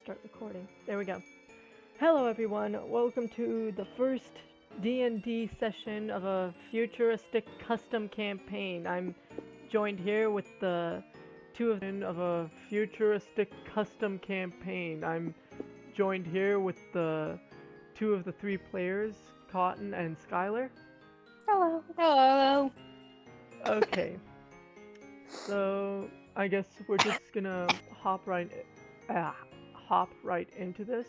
Start recording. There we go. Hello everyone, welcome to the first D&D session of a futuristic custom campaign. I'm joined here with the of a futuristic custom campaign. I'm joined here with the two of the three players, Cotton and Skylar. Hello. Hello. Okay. So I guess we're just gonna hop right into this.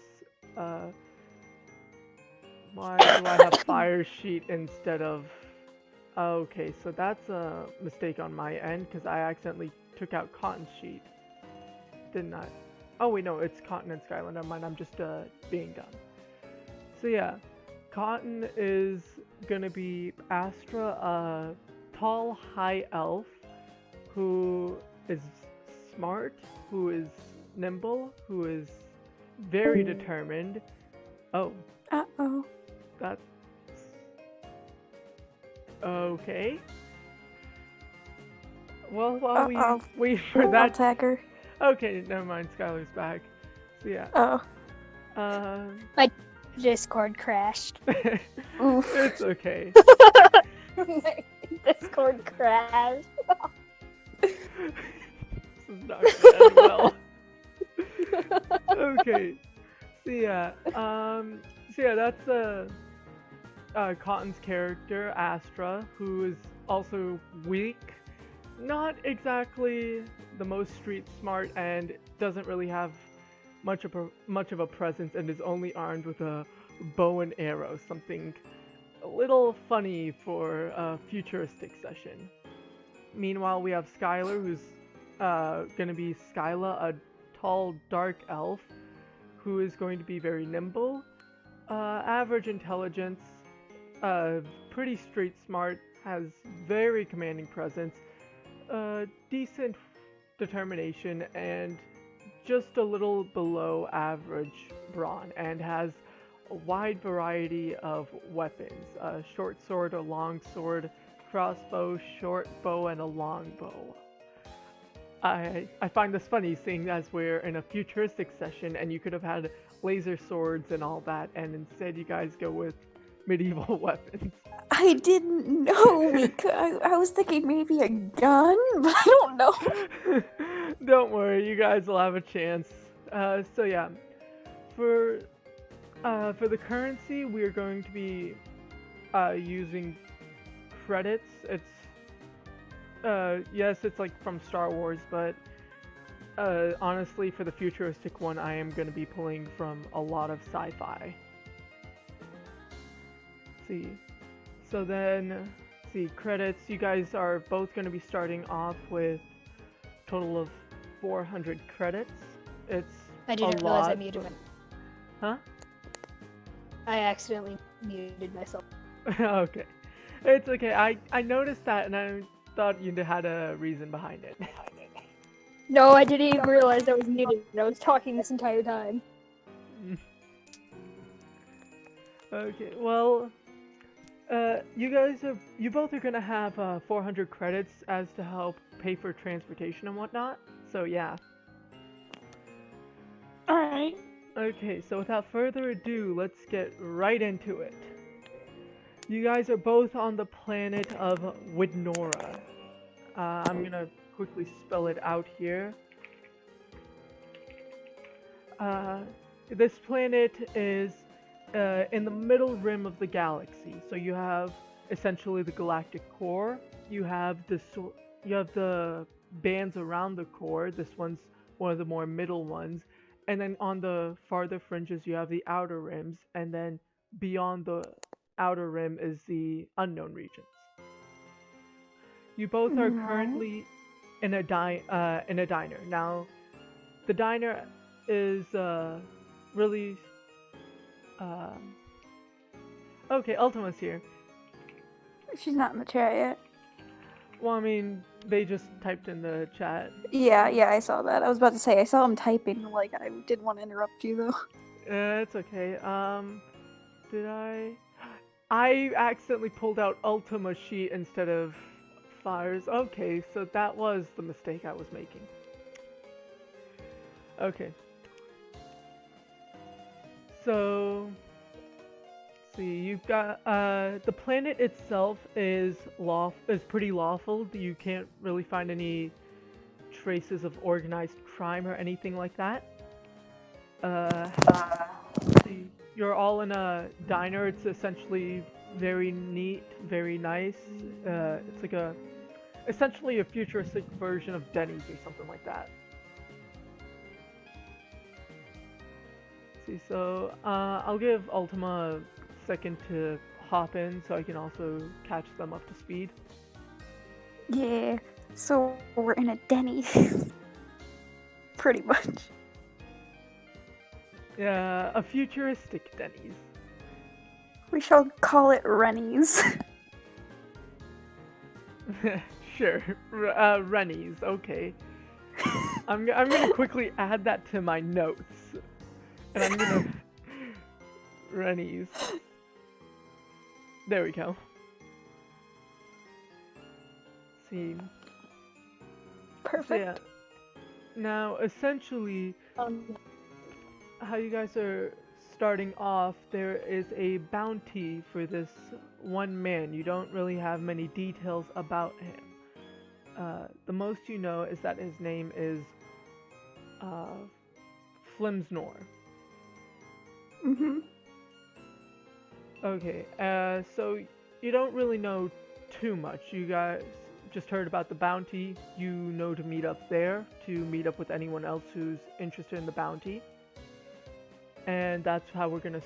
Why do I have fire sheet instead of... Okay, so that's a mistake on my end because I accidentally took out Cotton's sheet. Didn't I? Oh wait, no, it's Cotton and Skylar. Never mind, I'm just being dumb. So yeah, Cotton is gonna be Astra, a tall, high elf who is smart, who is nimble, who is very determined. Oh. Uh-oh. That's... Okay. Well, while we wait for that... Attacker. Okay, never mind, Skylar's back. So yeah. Oh. My Discord crashed. Oof. It's okay. My Discord crashed. This is not gonna end well. Okay. So yeah, that's Cotton's character, Astra, who is also weak. Not exactly the most street smart and doesn't really have much of a presence and is only armed with a bow and arrow, something a little funny for a futuristic session. Meanwhile, we have Skylar, who's gonna be Skyla, a tall, dark elf, who is going to be very nimble, average intelligence, pretty street smart, has very commanding presence, decent determination, and just a little below average brawn, and has a wide variety of weapons, a short sword, a long sword, crossbow, short bow, and a long bow. I find this funny, seeing as we're in a futuristic session and you could have had laser swords and all that, and instead you guys go with medieval weapons. I didn't know. I was thinking maybe a gun, but I don't know. Don't worry, you guys will have a chance. So yeah, for the currency, we're going to be using credits. It's yes, it's like from Star Wars, but honestly, for the futuristic one, I am going to be pulling from a lot of sci-fi. See, so then, see, credits, you guys are both going to be starting off with a total of 400 credits. It's I didn't realize I muted myself. Huh? I accidentally muted myself. Okay. It's okay. I noticed that and I thought you had a reason behind it. No, I didn't even realize I was muted. I was talking this entire time. Okay, well, you both are gonna have 400 credits as to help pay for transportation and whatnot. So yeah. Alright. Okay, so without further ado, let's get right into it. You guys are both on the planet of Widnora. I'm gonna quickly spell it out here. This planet is in the middle rim of the galaxy. So you have essentially the galactic core. You have the bands around the core. This one's one of the more middle ones. And then on the farther fringes, you have the outer rims, and then beyond the outer rim is the unknown regions. You both are currently in a diner. Now, the diner is really okay. Ultima's here. She's not in the chat yet. Well, I mean, they just typed in the chat. Yeah, I saw that. I was about to say, I saw him typing, like, I didn't want to interrupt you, though. It's okay. Did I accidentally pulled out Ultima sheet instead of Fires. Okay, so that was the mistake I was making. Okay. So, let's see, you've got the planet itself is pretty lawful. You can't really find any traces of organized crime or anything like that. Let's see, you're all in a diner. It's essentially very neat, very nice. It's like essentially a futuristic version of Denny's or something like that. See, so I'll give Ultima a second to hop in so I can also catch them up to speed. Yeah, so we're in a Denny. Pretty much. Yeah, a futuristic Denny's. We shall call it Rennie's. Sure, Rennie's, okay. I'm gonna quickly add that to my notes. And I'm gonna... Rennie's. There we go. See. Perfect. So yeah. Now, essentially, how you guys are starting off, there is a bounty for this one man. You don't really have many details about him. The most you know is that his name is Flimsnor. Mm-hmm. Okay, so you don't really know too much. You guys just heard about the bounty. You know to meet up there, to meet up with anyone else who's interested in the bounty. And that's how we're gonna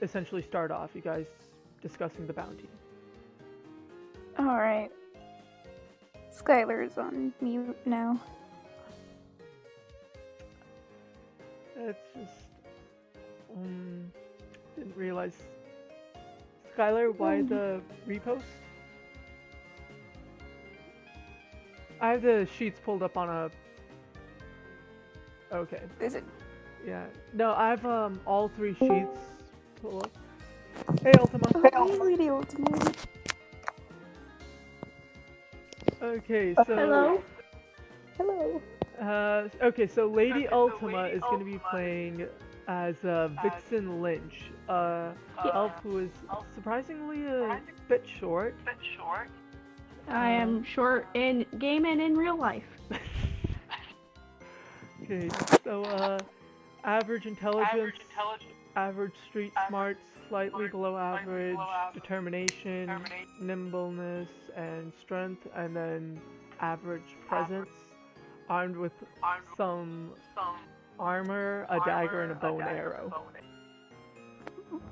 essentially start off, you guys discussing the bounty. Alright. Skylar's on mute now. It's just... didn't realize... Skylar, why the repost? I have the sheets pulled up on a... Okay. Is it? Yeah. No, I have all 3 sheets pulled up. Hey, Ultima. Oh, hey, Lady Ultima. Okay, so... Hello? Hello. Okay, so Lady Ultima is going to be playing as Vixen Lynch, elf who is surprisingly a bit short. I am short in game and in real life. Okay, so average intelligence, average street smarts, slightly below average, determination, nimbleness, and strength, and then average presence, armed with some armor, a dagger, and a bow and arrow.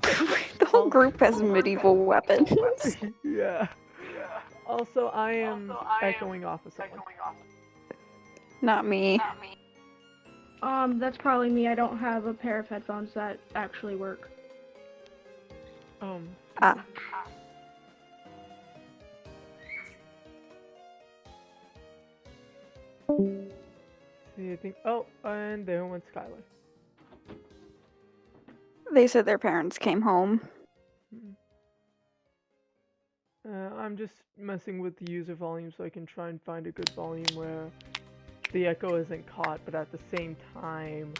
The whole group has medieval weapons. Yeah. Also, I am echoing off of someone. Not me. That's probably me. I don't have a pair of headphones that actually work. Ah. See, I think. Oh, and there went Skylar. They said their parents came home. I'm just messing with the user volume so I can try and find a good volume where the echo isn't caught, but at the same time,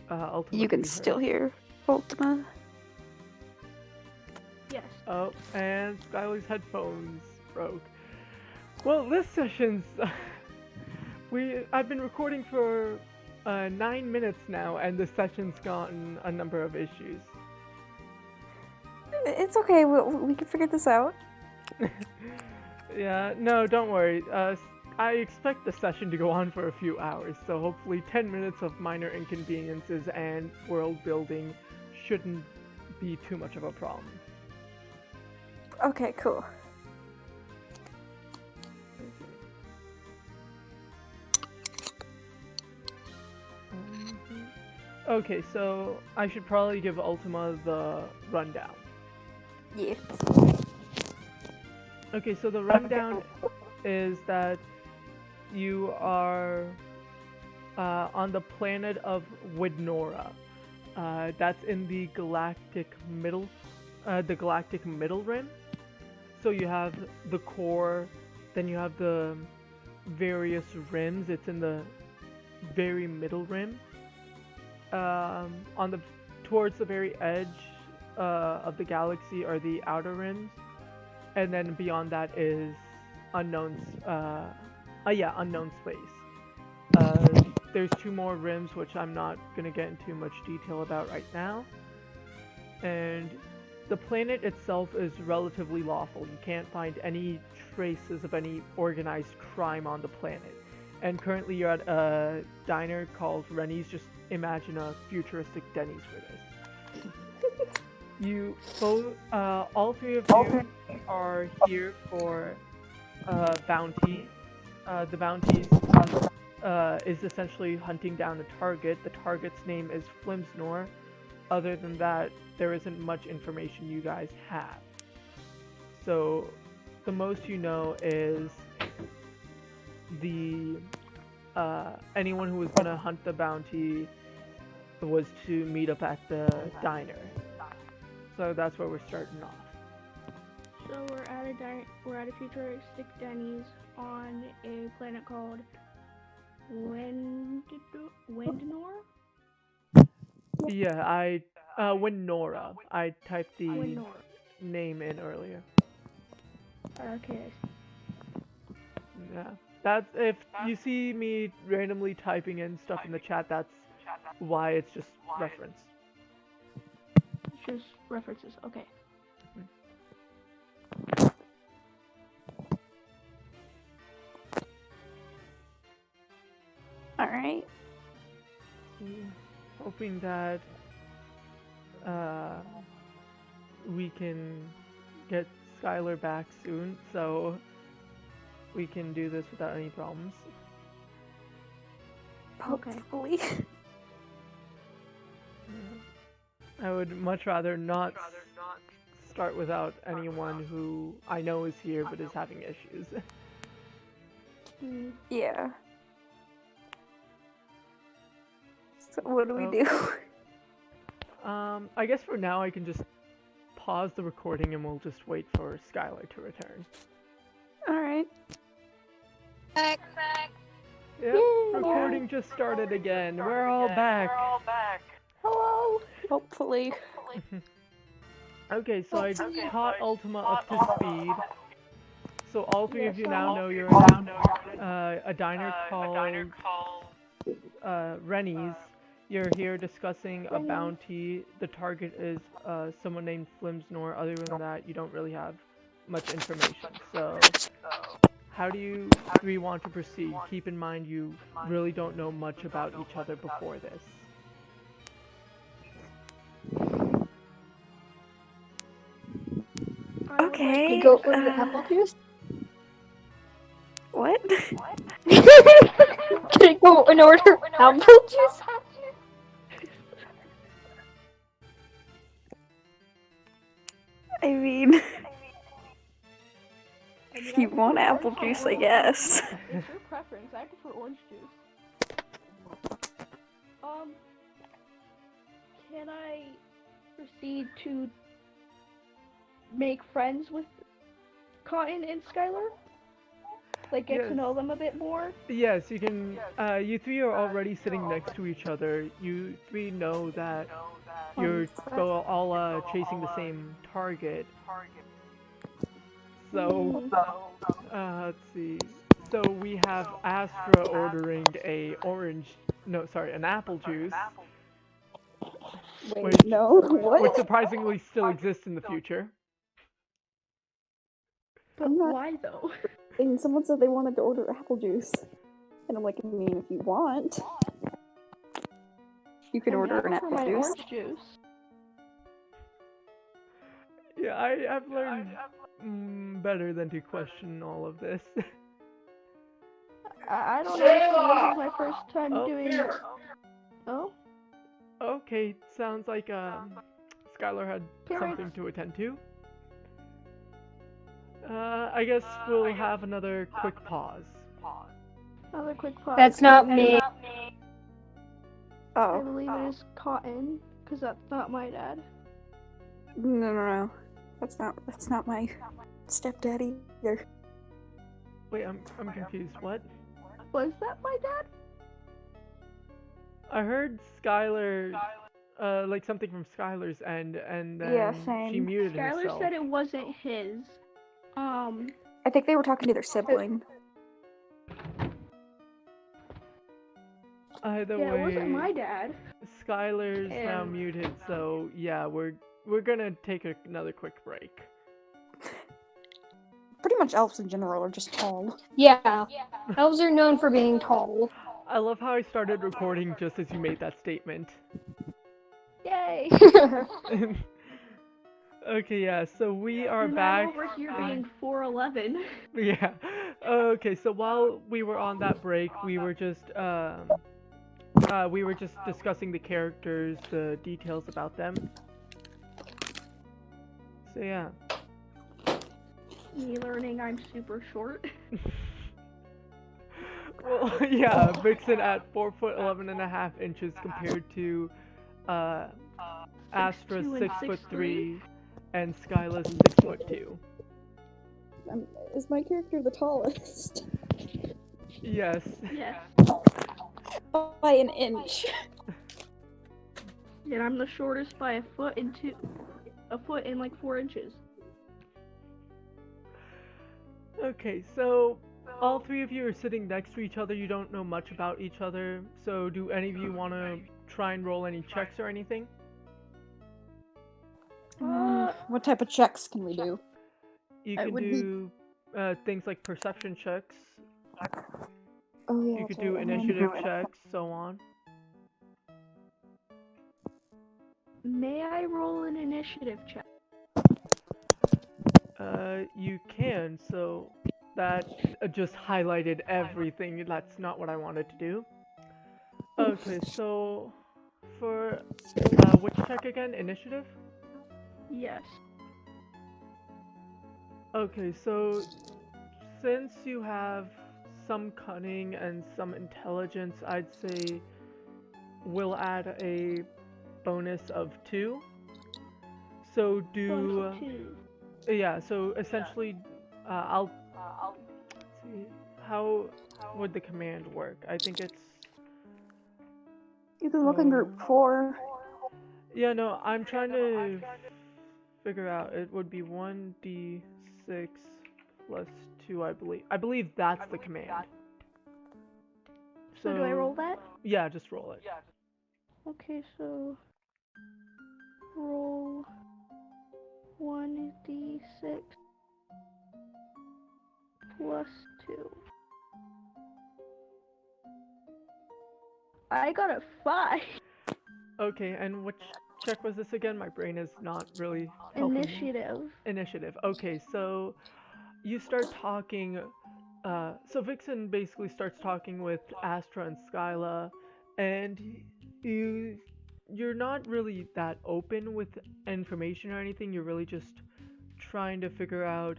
ultimately You can still hear Ultima. Yes. Oh, and Skylar's headphones broke. Well, this session's... I've been recording for 9 minutes now, and the session's gotten a number of issues. It's okay, we can figure this out. Yeah, no, don't worry. I expect the session to go on for a few hours, so hopefully 10 minutes of minor inconveniences and world building shouldn't be too much of a problem. Okay, cool. Okay, so I should probably give Ultima the rundown. Yeah. Okay, so the rundown is that you are on the planet of Widnora. That's in the galactic middle rim. So you have the core, then you have the various rims. It's in the very middle rim. On the towards the very edge of the galaxy are the outer rims, and then beyond that is unknown space. There's 2 more rims which I'm not gonna get into much detail about right now. And the planet itself is relatively lawful. You can't find any traces of any organized crime on the planet. And currently you're at a diner called Rennie's. Just imagine a futuristic Denny's for this. You both, all 3 of you are here for bounty. The bounty is essentially hunting down a target. The target's name is Flimsnor. Other than that, there isn't much information you guys have. So, the most you know is the anyone who was gonna hunt the bounty was to meet up at the diner. So that's where we're starting off. So we're at a futuristic Denny's on a planet called Windnor? Yeah, Windnora. I typed the Windnor. name in earlier. Okay. Yeah. That's, if you see me randomly typing in stuff in the chat, that's why it's just reference. It's just references. Okay. Alright. Hoping that we can get Skylar back soon, so we can do this without any problems. Okay. Hopefully. I would much rather not start without anyone who I know is here but is having issues. Yeah. So what do we do? I guess for now I can just pause the recording and we'll just wait for Skylar to return. Alright. Back. Yep, recording just started again. We're all back. Hello. Hopefully. Okay, so I caught Ultima up to speed. So all 3 of you now know you're in a diner called Rennie's. You're here discussing a bounty. The target is someone named Flimsnor. Other than that, you don't really have much information. So, how do you 3 want to proceed? Keep in mind you really don't know much about each other before this. Okay. You go for the apple juice? What? Can I go and order apple juice? I mean, if you want apple juice, I guess. It's your preference. I prefer orange juice. Can I proceed to make friends with Cotton and Skylar? Like, get to know them a bit more? Yes, you can. You 3 are already sitting next to each other. You 3 know that you're all chasing the same target. So, let's see. So we have Astra ordering an apple juice. Wait, no. What? Which surprisingly still exists in the future. But I'm not- why, though? And someone said they wanted to order apple juice. And I'm like, I mean, if you want, you can order an apple juice. Orange juice. Yeah, I've learned better than to question all of this. I don't know. This is my first time doing. Oh? Okay, sounds like Skylar had something to attend to. I guess we'll have another quick pause. Another quick pause. That's not me. I Oh. believe it is Cotton, because that's not my dad. No. That's not my stepdaddy either. Wait, I'm confused. What? Was that my dad? I heard Skylar like something from Skylar's end, and Yeah, then she same. muted Skylar herself. said it wasn't his. I think they were talking to their sibling. Either Yeah, it wasn't way, my dad. Skylar's now And- muted, so yeah, we're gonna take another quick break. Pretty much elves in general are just tall. Yeah. Elves are known for being tall. I love how I started recording just as you made that statement. Yay! Okay, yeah, so we are And back. I'm over here being 4'11". Yeah. Okay, so while we were on that break, we were just discussing the characters, the details about them. So yeah. Me learning I'm super short. Well, yeah, Vixen at 4'11.5" compared to Astra 6'2" and 6'3" and Skyla 6'2". Is my character the tallest? Yes. Yes. By an inch. And I'm the shortest by a foot and like 4 inches. Okay, so all three of you are sitting next to each other. You don't know much about each other. So do any of you want to try and roll any checks or anything? What type of checks can we do? You I can would do things like perception checks. Oh yeah. You could that's do right, initiative checks, so on. May I roll an initiative check? You can, so that just highlighted everything. That's not what I wanted to do. Okay, so for which check again? Initiative? Yes. Okay, so since you have some cunning and some intelligence, I'd say we'll add a bonus of 2. So do... Yeah, so essentially, I'll see, how would the command work? I think it's... You can look in group 4. Yeah, no, I'm trying to figure out. It would be 1d6 plus 2, I believe. I believe that's the command. So do I roll that? Yeah, just roll it. Okay, so roll 1d6 plus 2. I got a 5. Okay, and which check was this again? My brain is not really helping me. Initiative. Initiative. Okay, so you start talking. So Vixen basically starts talking with Astra and Skyla, and you're not really that open with information or anything. You're really just trying to figure out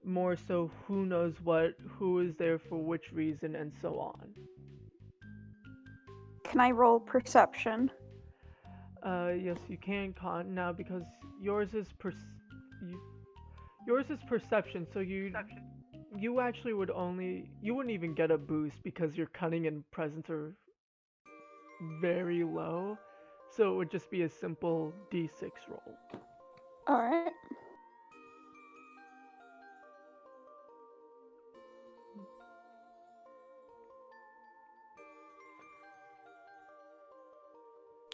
more so who knows what, who is there for which reason, and so on. Can I roll perception? Yes, you can, Con, now because yours is perception, so you actually you wouldn't even get a boost because your cunning and presence are very low, so it would just be a simple d6 roll. Alright.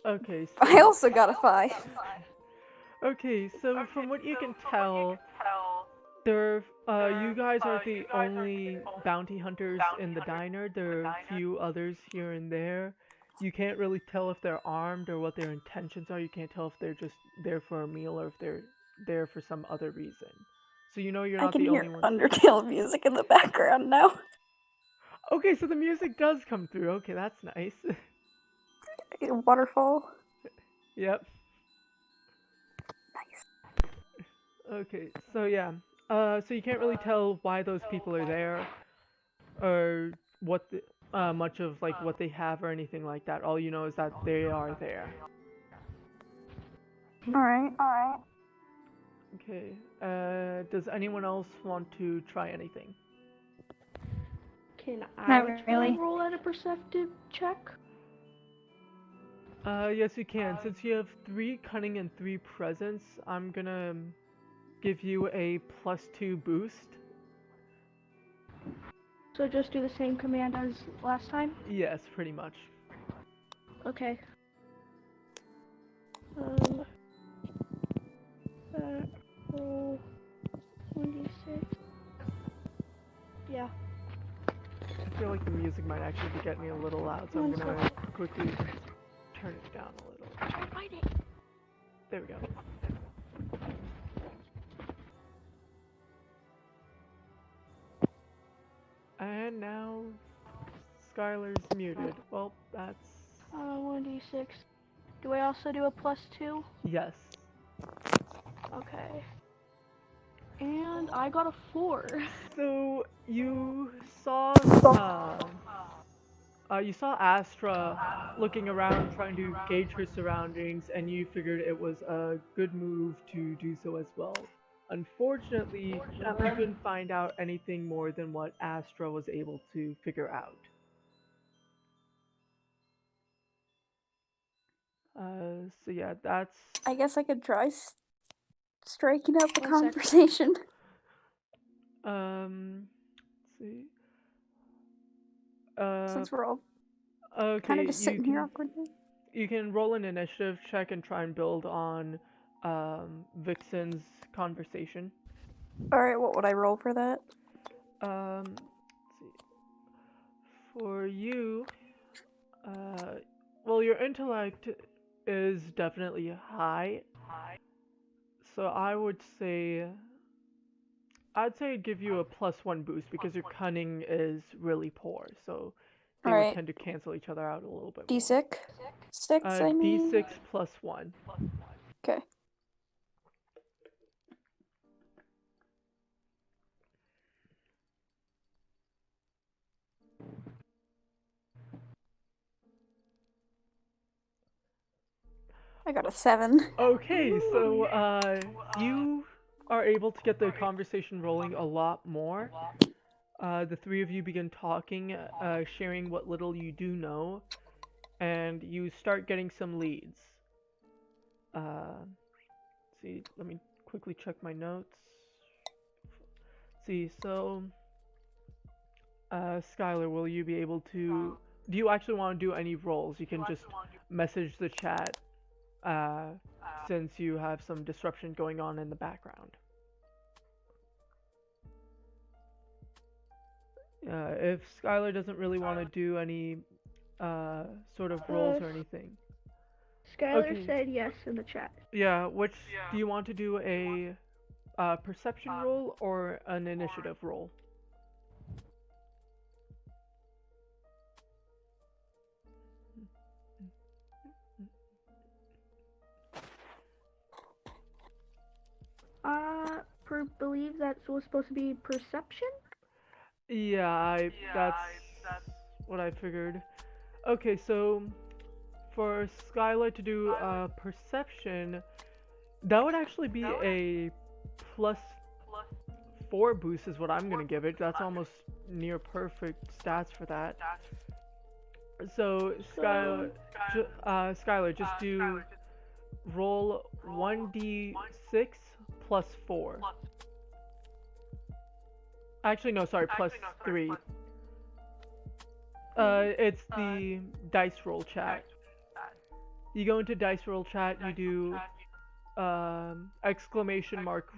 Okay, so... I also got a 5. Okay, so from what you can tell, you guys are the only bounty hunters in the diner. There are a few others here and there. You can't really tell if they're armed or what their intentions are. You can't tell if they're just there for a meal or if they're there for some other reason. So you know you're not the only one. I can hear Undertale music in the background now. Okay, so the music does come through. Okay, that's nice. Waterfall. Yep. Nice. Okay, so yeah. So you can't really tell why those people are there, or what much of like what they have or anything like that. All you know is that they are there. Alright. Okay. Does anyone else want to try anything? Can I Not really. roll at a perceptive check? Yes, you can. Since you have 3 cunning and 3 presence, I'm gonna give you a +2 boost. So just do the same command as last time? Yes, pretty much. Okay. Roll 1d6. Yeah. I feel like the music might actually be getting me a little loud, so I'm gonna quickly turn it down a little. Try to find it. There we go. And now Skylar's muted. Well, that's 1d6. Do I also do a +2? yes. Okay. And I got a 4. So you saw Astra looking around trying to gauge her surroundings, and you figured it was a good move to do so as well. Unfortunately, you couldn't find out anything more than what Astra was able to figure out. So yeah, that's I guess I could try striking up a 1 sec. conversation. let's see. Since we're all Okay, kind of just sitting here awkwardly. You can roll an initiative check and try and build on Vixen's conversation. Alright, what would I roll for that? Let's see. For you, well, your intellect is definitely high. So I'd say it'd give you a +1 boost because your cunning is really poor. So they would Alright. tend to cancel each other out a little bit more. D6? 6, I mean? D6 +1. Okay. I got a 7. Okay, so you are able to get the conversation rolling a lot more. The 3 of you begin talking, sharing what little you do know, and you start getting some leads. See, let me quickly check my notes. See, so Skylar, will you be able to? Do you actually want to do any rolls? You can just message the chat. Since you have some disruption going on in the background. If Skylar doesn't really want to do any sort of rolls or anything. Skylar said yes in the chat. Yeah, which do you want to do a perception roll or an initiative roll? Believe that was supposed to be perception? Yeah, that's what I figured. Okay, so for Skylar to do perception, that would actually be a +4 boost is what I'm gonna give it. That's almost near perfect stats for that. So Skylar, just do roll 1d6 +4. Actually, no, sorry, +3. It's the dice roll chat. You go into dice roll chat, you do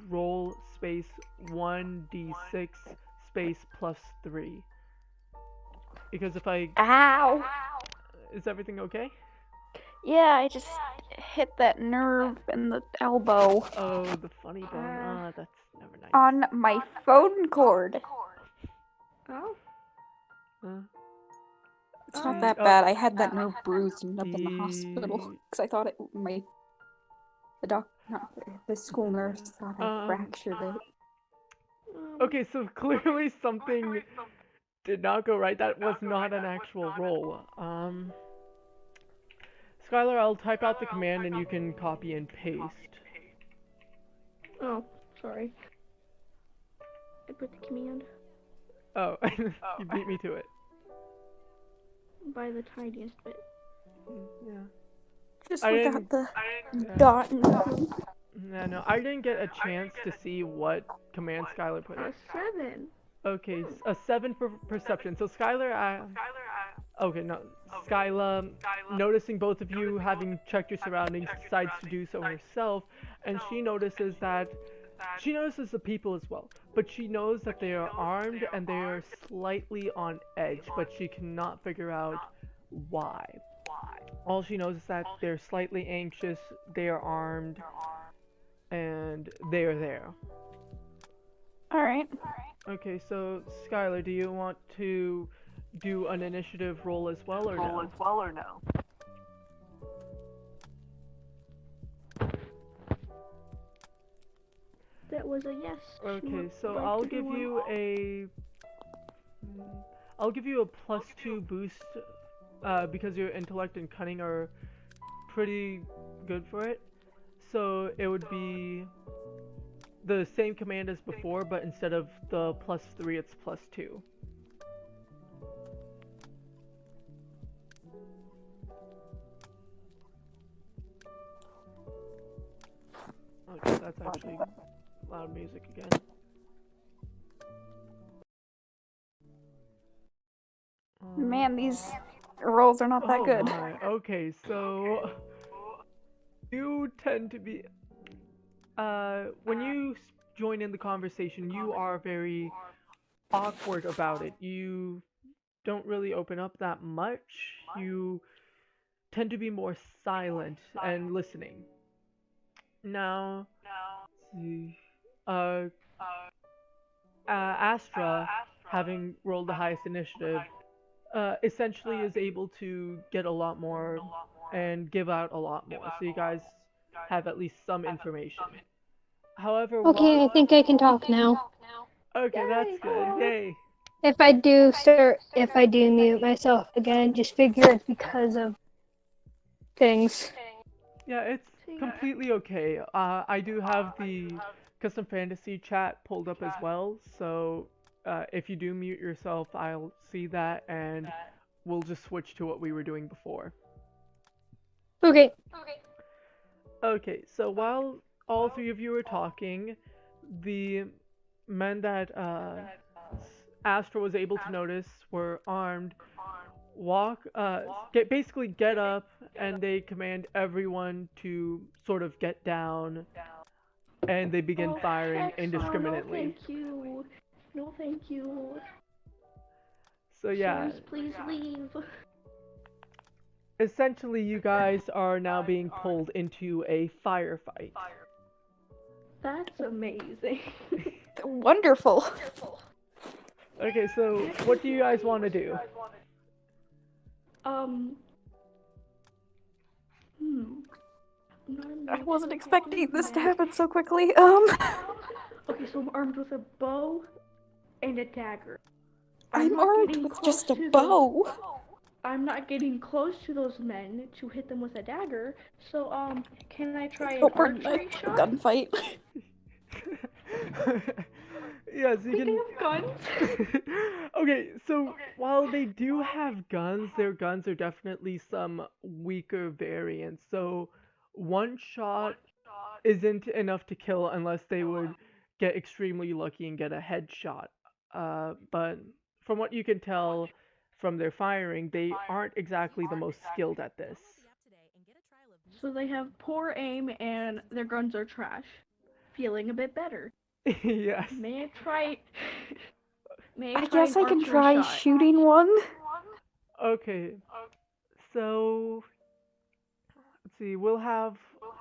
!roll space 1d6 space +3. Because if I... Ow! Is everything okay? Yeah, I just hit that nerve in the elbow. Oh, the funny bone. That's never nice. On my phone cord. Oh. It's not that bad. I had that nerve bruised and up in the hospital because I thought the school nurse thought I fractured it. Okay, so clearly something did not go right. That was not an actual roll. Skylar, I'll type out the command and you can copy and paste. Oh, sorry. I put the command. Oh, you beat me to it. By the tiniest bit. Yeah. Just I look didn't. at the Yeah. dot and nothing. No, I didn't get a chance to see what command Skylar put in. A 7. Okay, a 7 for perception. So Skylar, okay, no, Skyla, noticing both of you having checked your surroundings, decides to do so herself, and she notices the people as well, but she knows that they are armed and they are slightly on edge, but she cannot figure out why. All she knows is that they're slightly anxious, they are armed, and they are there. Alright. Okay, so Skylar, do you want to do an initiative roll as well or no? That was a yes. She Okay, would so like I'll to do give one. you a +2 boost because your intellect and cunning are pretty good for it. So it would be the same command as before, but instead of the +3, it's +2. Okay, that's actually loud music again. Man, these rolls are not that good. My. Okay, so you tend to be when you join in the conversation, you are very awkward about it. You don't really open up that much. You tend to be more silent and listening. Now, let's see. Astra, having rolled the highest initiative, essentially is able to get a lot more and give out a lot more. So you guys have at least some information. However, Okay, I think I can talk now. Okay, that's Yay, good. hello. Yay. If I do mute myself again, just figure it's because of things. Yeah, it's completely okay. I do have the custom fantasy chat pulled up as well, so if you do mute yourself, I'll see that and we'll just switch to what we were doing before. Okay. Okay, so while all three of you are talking, the men that Astra was able to notice were armed, basically get up, and they command everyone to sort of get down, and they begin firing heck no, indiscriminately. No, thank you. No, thank you. So yeah, Sirs, please leave. essentially you guys are now being pulled into a firefight. That's amazing. Wonderful. Okay, so what do you guys want to do? I wasn't expecting this to happen so quickly. Okay, so I'm armed with a bow and a dagger. I'm not armed getting with close just a to bow. I'm not getting close to those men to hit them with a dagger. So, can I try an Don't burn archery a shot? gunfight. Yes, you Wait, can. they have guns? Okay, so while they do have guns, their guns are definitely some weaker variants. So one shot isn't enough to kill unless they would get extremely lucky and get a headshot. But from what you can tell from their firing, they aren't exactly the most skilled at this. So they have poor aim and their guns are trash. Feeling a bit better. Yes. May I try? May I I try guess an I can archery try shot? shooting one. Okay. So let's see. We'll have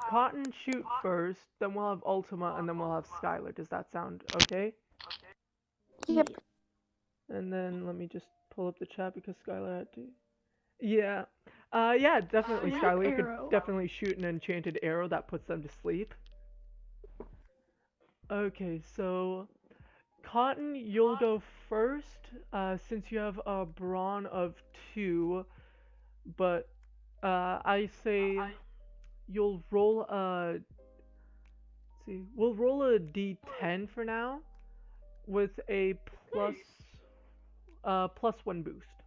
Cotton shoot first, then we'll have Ultima, and then we'll have Skylar. Does that sound okay? Yep. And then let me just pull up the chat because Skylar had to. Yeah. Yeah, definitely, Shoot Skylar. You arrow. could definitely shoot an enchanted arrow that puts them to sleep. Okay, so Cotton, you'll go first, since you have a brawn of 2, but I say you'll roll a. Let's see, we'll roll a d10 for now, with a +1 boost.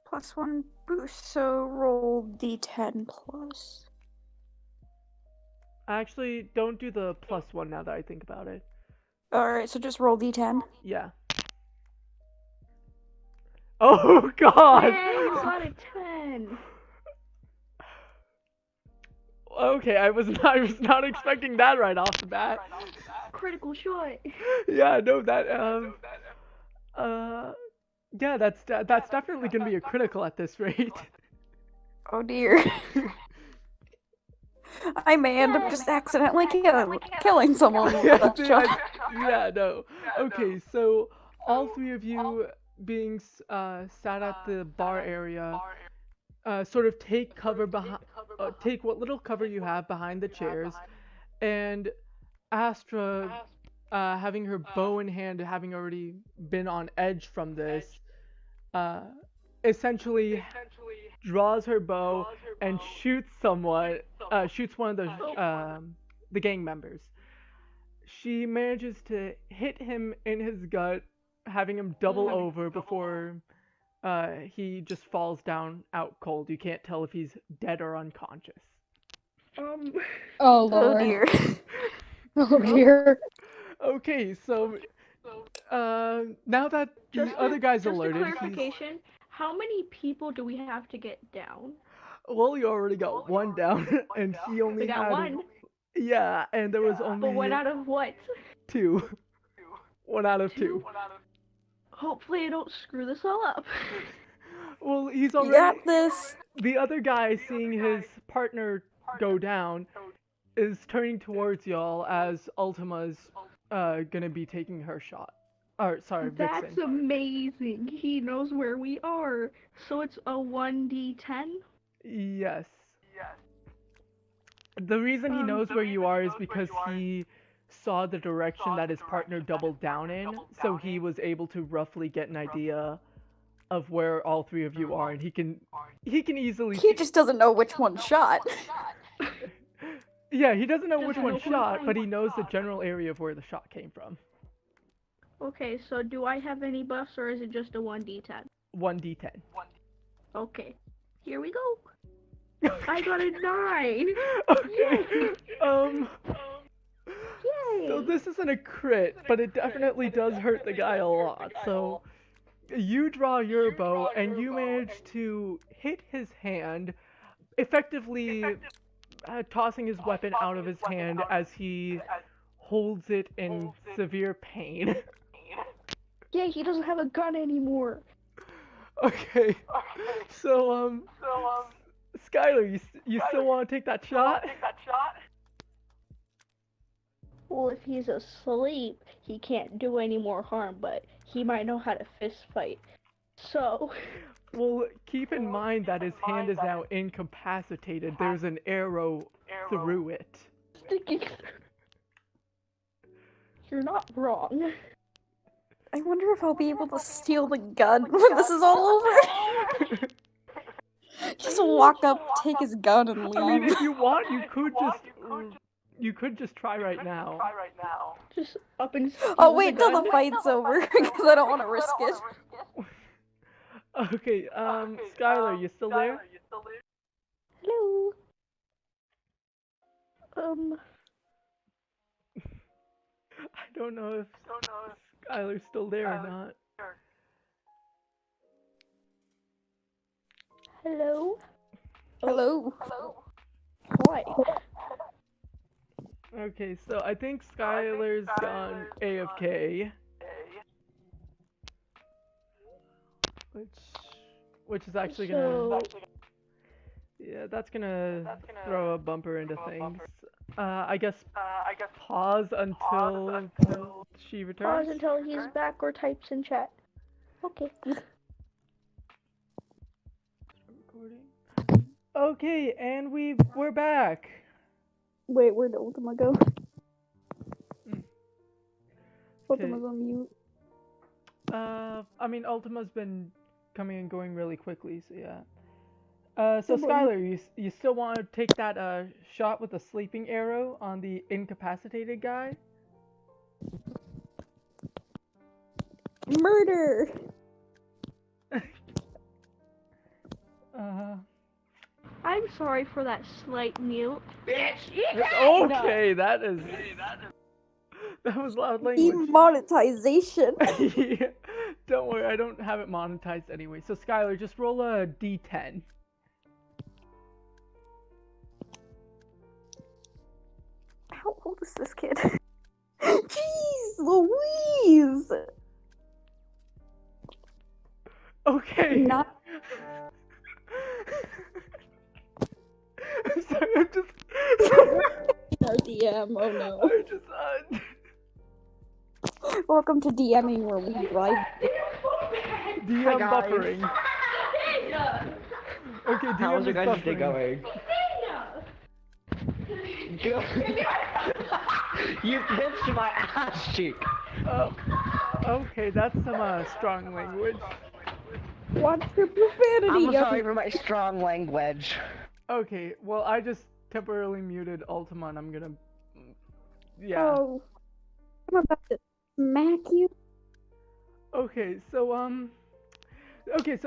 +1 boost, so roll d10 plus. Actually, don't do the +1 now that I think about it. Alright, so just roll d10. Yeah. Oh God! Yay, you got a 10. Okay, I was not expecting that right off the bat. Critical shot. Yeah, no, yeah, that's definitely gonna be a critical at this rate. Oh dear. I may end up just accidentally killing someone with that shot. Yeah, no. Okay, so all three of you being sat at the bar area, sort of take cover behind, take what little cover you have behind the chairs, and Astra, having her bow in hand, having already been on edge from this, essentially draws her bow and shoots someone, shoots one of the gang members. She manages to hit him in his gut, having him double over before he just falls down out cold. You can't tell if he's dead or unconscious. Oh Oh lord. dear. Oh dear. Okay, so now that the other guy's alerted, Just a clarification. How many people do we have to get down? well, you already got one down, and he only We got had one. Yeah, and there was only But one out of what? 2. 1 out of 2. Hopefully I don't screw this all up. Well, he's You already. got this. The other guy, seeing his partner go down, is turning towards y'all as Ultima's gonna be taking her shot. Or sorry, That's Vixen. amazing. He knows where we are. So it's a 1d10? Yes. The reason he knows where you are is because he saw the direction that his partner doubled down in, so he was able to roughly get an idea of where all three of you are, and he can easily. He just doesn't know which one shot. Yeah, he doesn't know which one shot, but he knows the general area of where the shot came from. Okay, so do I have any buffs or is it just a 1d10? 1d10. Okay, here we go. I got a 9! Okay. Yay! So this isn't a crit, but it definitely does hurt the guy a lot. So you draw your bow and you manage to hit his hand, effectively tossing his weapon out of his hand as he holds it in severe pain. Yay, he doesn't have a gun anymore! Okay. So Skylar, you still want to take that shot? Well, if he's asleep, he can't do any more harm, but he might know how to fist fight. So... Well, keep in mind that his hand is now incapacitated. There's an arrow through it. Sticking... You're not wrong. I wonder if I'll be able to steal the gun when this is all over. Just walk up, take his gun, and leave. I mean, if you want, you could just try right now. Just up and Oh, wait till the fight's over, because I don't want to risk it. Okay, Skylar, you still there? Hello. I don't know if Skylar's still there or not. Hello? Hello. Hi. Okay, so I think Skylar's gone AFK. Which is actually gonna... Yeah, that's gonna throw a bumper into things. I guess pause until she returns. Pause until he's back or types in chat. Okay. Okay, and we're back. Wait, where'd Ultima go? Okay. Ultima's on mute. I mean, Ultima's been coming and going really quickly, so yeah. So Skylar, you still want to take that shot with the sleeping arrow on the incapacitated guy? Murder! I'm sorry for that slight mute. Bitch! Okay, that was loud language. Demonetization. Yeah, don't worry, I don't have it monetized anyway. So Skylar, just roll a d10. How old is this kid? Jeez Louise! Okay. Not I'm sorry, I'm just. our DM, oh no. I'm just. Welcome to DMing where we drive. DM guys. buffering. Okay, DM How's is your guys' day buffering. going? Good. You pinched my ass cheek. Okay, that's some strong language. Watch your profanity, I'm young- sorry for my strong language. Okay, well I just temporarily muted Ultima and I'm gonna. Yeah. Oh, I'm about to smack you. Okay, so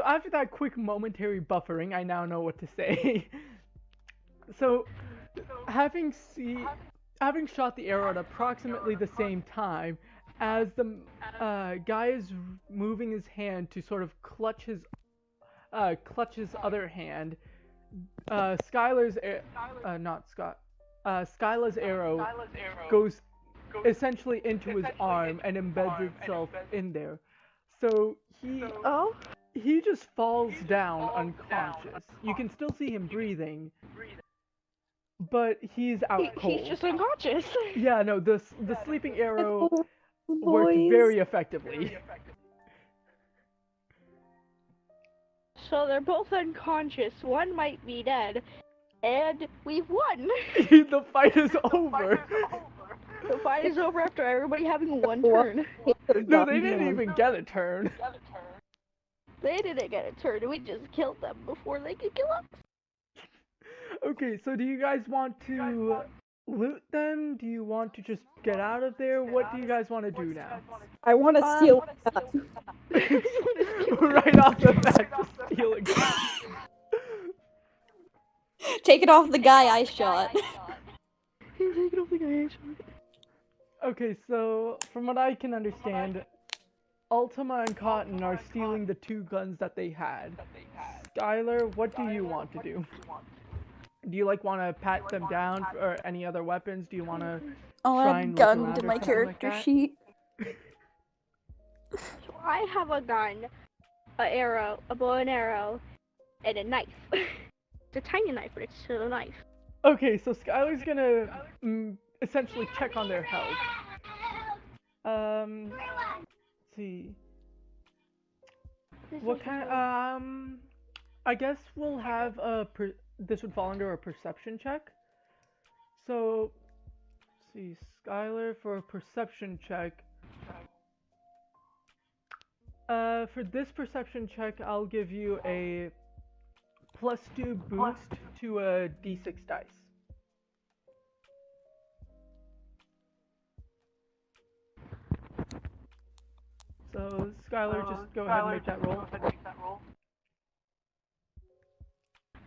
after that quick momentary buffering, I now know what to say. So, having shot the arrow at approximately the same time, as the guy is moving his hand to sort of clutch his other hand, Skylar's arrow goes essentially into his arm and embeds itself in there. So he just falls down unconscious. You can still see him breathing, but he's out cold. He's just unconscious. Yeah, no, the sleeping arrow worked Boys. very effectively. So they're both unconscious. One might be dead. And we've won! The fight is over. The fight is over after everybody having one turn. No, they didn't even get a turn. They didn't get a turn. We just killed them before they could kill us. Okay, so do you guys want to loot them? Do you want to just get out of there? What do you guys want to do now? I want to steal that. Right off the bat, just steal a gun. Take it off the guy I shot. Okay, so from what I can understand, Ultima and Cotton are stealing the 2 guns that they had. Skylar, what do you want to do? Do you want to pat them down for any other weapons? Do you want to I'll try add and look gun around to or my something like character that? sheet. So I have a gun, an arrow, a bow and arrow, and a knife. It's a tiny knife, but it's still a knife. Okay, so Skylar's gonna essentially check on their health. Let's see. What kind? I guess we'll have this would fall under a perception check. So, let's see, Skylar for a perception check. For this perception check, I'll give you a +2 boost to a d6 dice. So, Skylar, just go ahead and make that roll.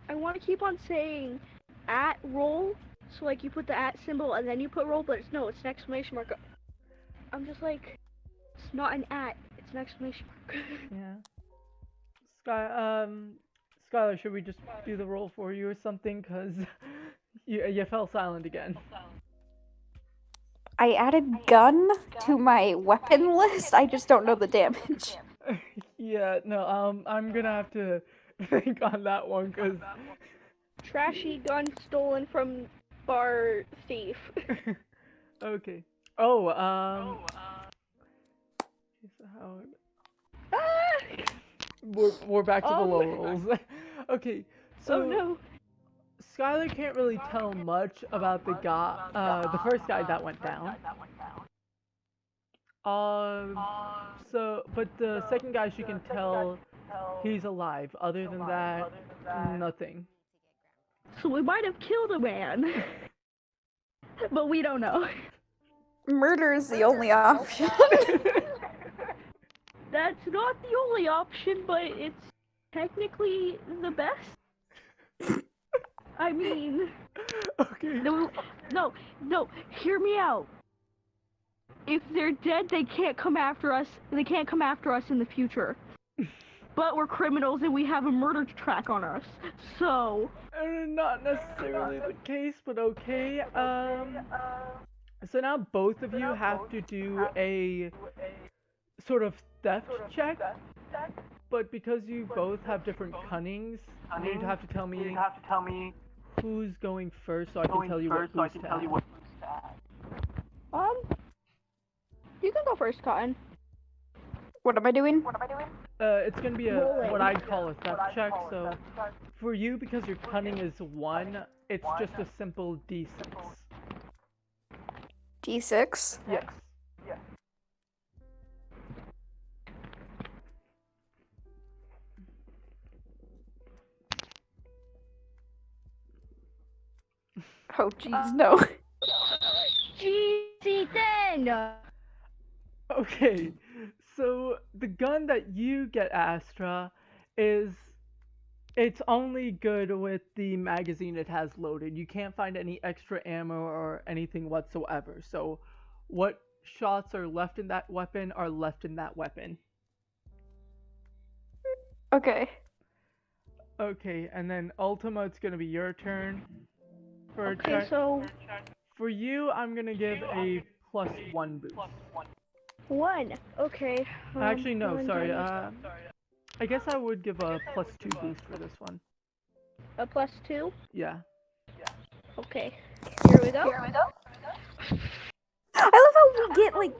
I want to keep on saying at roll, so you put the at symbol and then you put roll, but it's an exclamation mark. I'm just it's not an at, it's an exclamation mark. Yeah. Skylar, should we just do the roll for you or something? Cause you fell silent again. I added gun to my weapon list. I just don't know the damage. Yeah, no, I'm gonna have to think on that one, cause Trashy gun stolen from Bar Steve. okay. Oh, we're back to the low rolls. Okay, so Oh no. Skylar can't really tell much about the the first guy that went down. But the second guy, she can tell he's alive. Other than that, nothing. So we might have killed a man. But we don't know. Murder is the only option. That's not the only option, but it's technically the best. I mean, Okay. no, hear me out. If they're dead, they can't come after us. They can't come after us in the future. But we're criminals and we have a murder track on us. So, Not necessarily the case, but okay. So now both of you have to do a sort of theft check, but because you both have different cunnings, you'd have to tell me who's going first so I can tell you what boost to add. you can go first, Cotton. What am I doing? It's gonna be what I'd call a theft check, so for you, because your cunning is 1, it's just a simple D6. D6. Yes. Oh jeez, no. GC10! Okay, so the gun that you get, Astra, it's only good with the magazine it has loaded. You can't find any extra ammo or anything whatsoever. So what shots are left in that weapon are left in that weapon. Okay. Okay, and then Ultima, it's gonna be your turn. For a Okay, check. so For you, I'm gonna give a +1 boost. 1. Okay. Actually, no, one sorry. damage. I guess I would give a +2 boost for this one. A +2? Yeah. Okay. Here we go. I love how we get like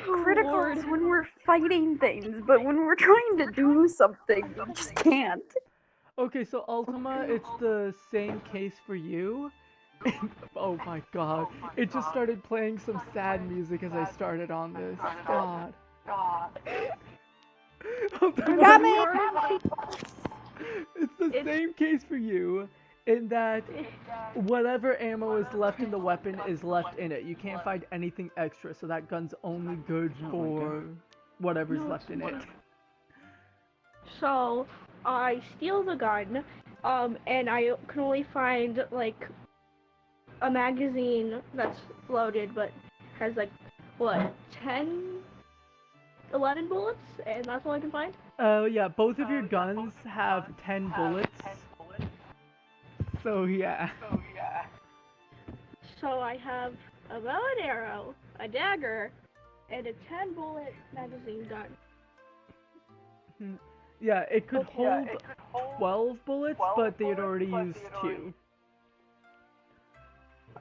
criticals Lord. when we're fighting things, but when we're trying to do something, we just can't. Okay, so Ultima, it's the same case for you. Oh my god. It just started playing some sad music as I started on this. God. Ultima, it's the same case for you, in that whatever ammo is left in the weapon is left in it. You can't find anything extra, so that gun's only good for whatever's left in it. So, I steal the gun, and I can only find, like, a magazine that's loaded, but has, like, what, 10, 11 bullets? And that's all I can find? Yeah, both of your guns have 10 bullets. So yeah. So I have a bow and arrow, a dagger, and a 10-bullet magazine gun. Yeah, it could hold 12 bullets, but they had already used 2.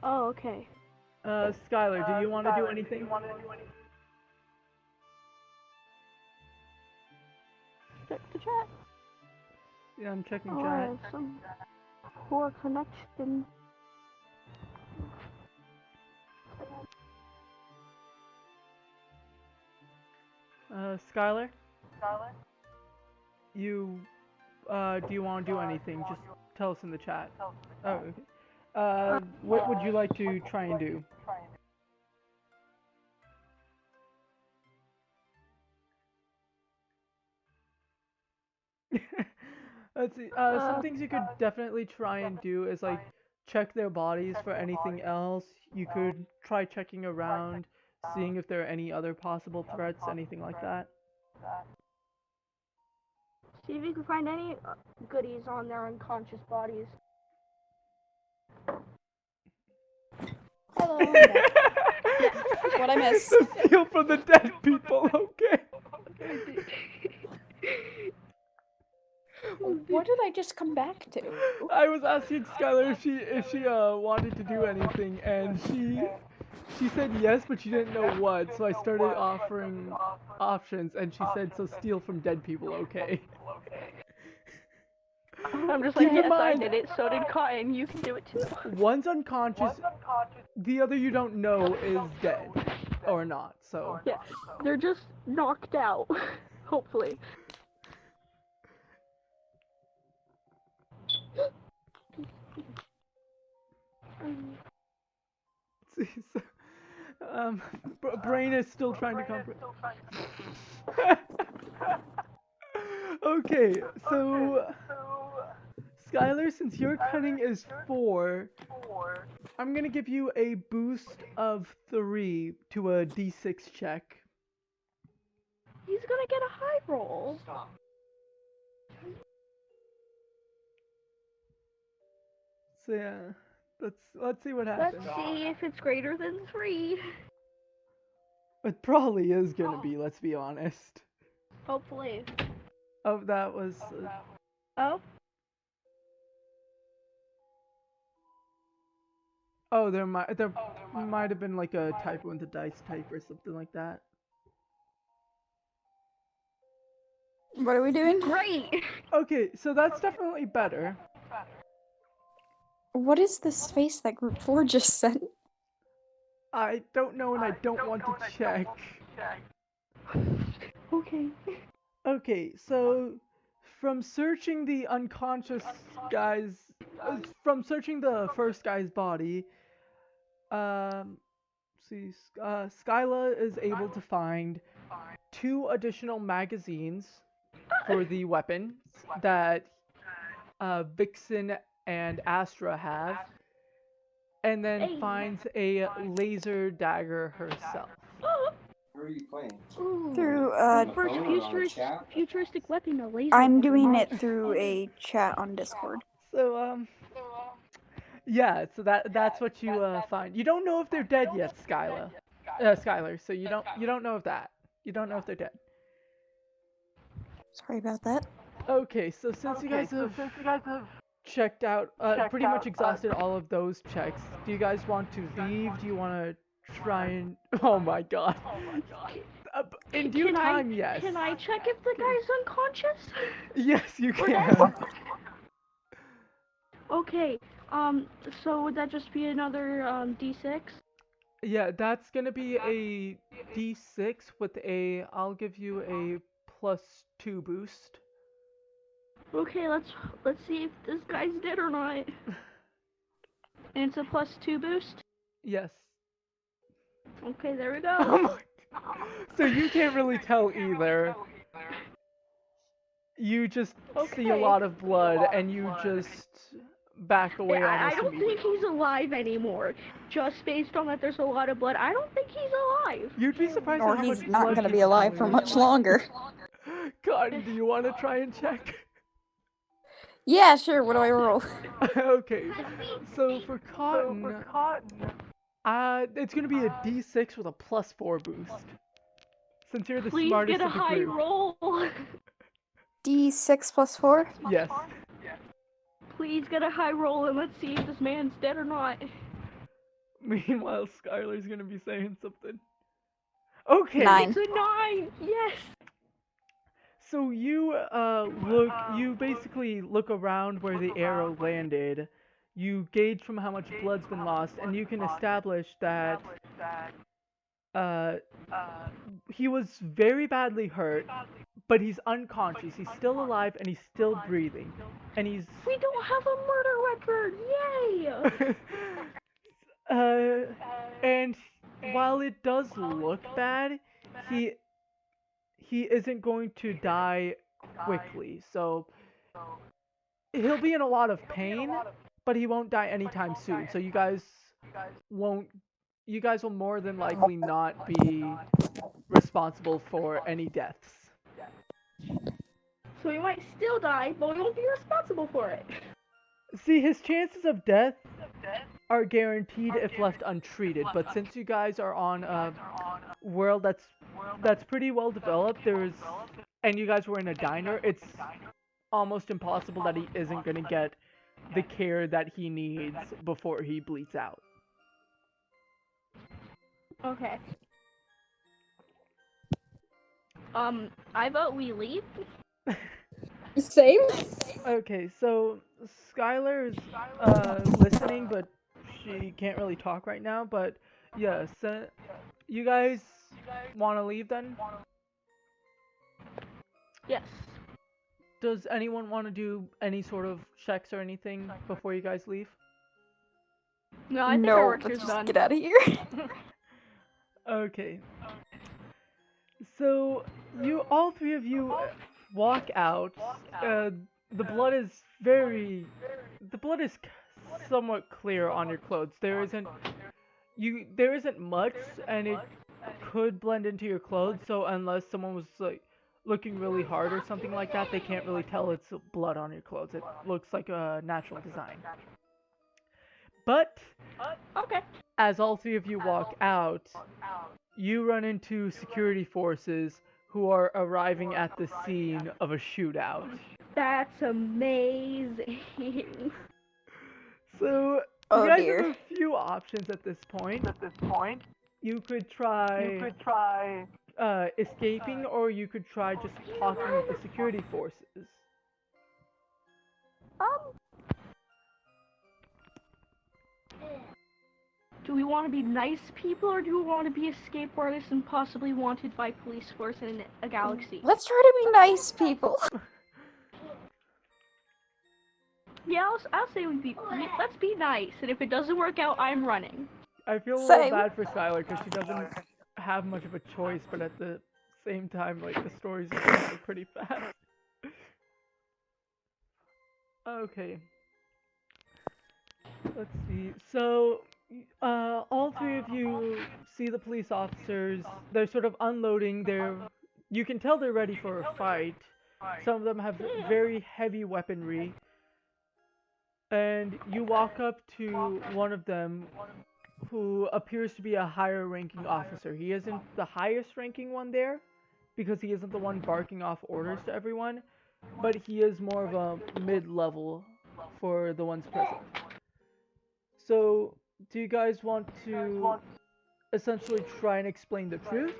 Oh, okay. Skylar, do you want to do anything? Check the chat. Yeah, I'm checking Oh, I chat. have some poor connection. Skylar? You, do you want to do anything? Just tell us in the chat. Oh, okay. What would you like to try and do? Let's see. Some things you could definitely try and do is like check their bodies for anything else. You could try checking around, seeing if there are any other possible threats, anything like that. See if you can find any goodies on their unconscious bodies. Hello. I'm back. What I missed? The steal from the dead people. Okay. What did I just come back to? I was asking Skylar if she wanted to do anything, and she said yes, but she didn't know what. So I started offering options, and she said, "So steal from dead people, okay?" I'm just Keep like, in yes, I mind- did it, so did Cotton, you can do it too. One's unconscious, the other you don't know is dead or not. So Yeah, they're just knocked out, hopefully. so, brain is still trying to comprehend. Okay, so Skylar, since your cunning is 4, I'm gonna give you a boost of 3 to a d6 check. He's gonna get a high roll. So yeah, let's see what Let's happens. see if it's greater than 3. It probably is gonna be. Let's be honest. Hopefully. Oh, that was. Oh, Oh, there might have been like a typo in the dice type or something like that. What are we doing? great! Okay, so that's definitely better. What is this face that group 4 just sent? I don't know and I don't want to check. Okay. Okay, so from searching the unconscious guy's, from searching the first guy's body, Skyla is able to find 2 additional magazines for the weapons that Vixen and Astra have, and then Hey. finds a laser dagger herself. Where are you playing? Ooh. Through, On the First phone or on chat? futuristic weapon, a laser. I'm weapon. doing it through a chat on Discord. So, yeah, so that's what you find. You don't know if they're dead yet, Skylar. So you don't know of that. You don't know if they're dead. Sorry about that. Okay, so since you guys have checked out, pretty much exhausted all of those checks, do you guys want to leave? Do you want to try and? Oh my God. In due time, yes. Can I check if the guy's unconscious? Yes, you Or can. Okay. So would that just be another D6? Yeah, that's gonna be a D6 with a. I'll give you a +2 boost. Okay, let's see if this guy's dead or not. And it's a +2 boost. Yes. Okay, there we Oh go. my. So you can't really tell either. You just see a Okay. lot of blood and you just back away I almost don't think immediately. he's alive anymore. Just based on that there's a lot of blood, I don't think he's alive. You'd be surprised Or at how he's much not blood gonna he's be alive for lose. much longer. Cotton, do you want to try and check? Yeah, sure, what do I roll? Okay, so for Cotton, it's gonna be a D6 with a +4 boost. Since you're the Please smartest get a of the high group. roll. D6 plus 4? Yes. Please get a high roll and let's see if this man's dead or not. Meanwhile, Skylar's gonna be saying something. Okay. 9. It's a 9. Yes. So you you basically look around where the arrow landed. You gauge from how much blood's been lost, and you can establish that he was very badly hurt, but he's unconscious. He's still alive and he's still breathing, and he's We don't have a murder record. Yay. and while it does look bad, he isn't going to die quickly. So he'll be in a lot of pain, but he won't die anytime soon. So you guys will more than likely not be responsible for any deaths. So he might still die, but we won't be responsible for it. See, his chances of death are guaranteed if left untreated, but since you guys are on a world that's pretty well developed, and you guys were in a diner, it's almost impossible that he isn't going to get the care that he needs before he bleeds out. Okay. I vote we leave. Same? Okay, so Skylar is listening, but she can't really talk right now, but yes, you guys want to leave then? Yes. Does anyone want to do any sort of checks or anything before you guys leave? No, I think No, our work let's is just done. get out of here. Okay. So all three of you walk out. the blood is somewhat clear on your clothes. There isn't much, and it could blend into your clothes. So unless someone was like looking really hard or something like that, they can't really tell it's blood on your clothes. It looks like a natural design. But Okay. as all three of you walk out, you run into security forces who are arriving at the scene of a shootout. That's amazing. So Oh, you guys dear. have a few options at this point. You could try escaping, or you could try just talking with the security forces. Do we want to be nice people, or do we want to be escape artists and possibly wanted by police force in a galaxy? Let's try to be nice people. Yeah, I'll say let's be nice, and if it doesn't work out, I'm running. I feel a little Same. bad for Skylar because she doesn't have much of a choice, but at the same time, like, the stories are going pretty fast. Okay. Let's see. So, all three of you see the police officers. They're sort of unloading. You can tell they're ready for a fight. Some of them have very heavy weaponry. And you walk up to one of them who appears to be a higher ranking officer. He isn't the highest ranking one there because he isn't the one barking off orders to everyone, but he is more of a mid-level for the ones present. So, do you guys want to essentially try and explain the truth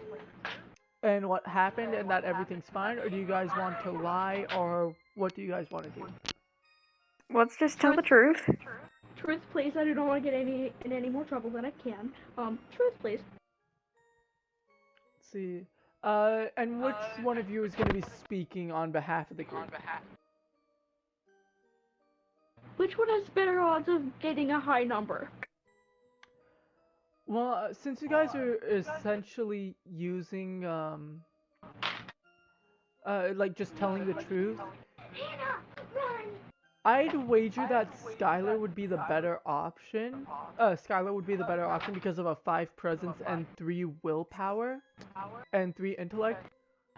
and what happened and that everything's fine, or do you guys want to lie, or what do you guys want to do? Let's just tell the truth. Truth, please. I don't want to get in any more trouble than I can. Truth, please. Let's see. And which one of you is going to be speaking on behalf of the group? Which one has better odds of getting a high number? Well, since you guys are essentially using, like just telling the truth, I'd wager that Skylar would be the better option. Skylar would be the better option because of a 5 presence and 3 willpower and 3 intellect.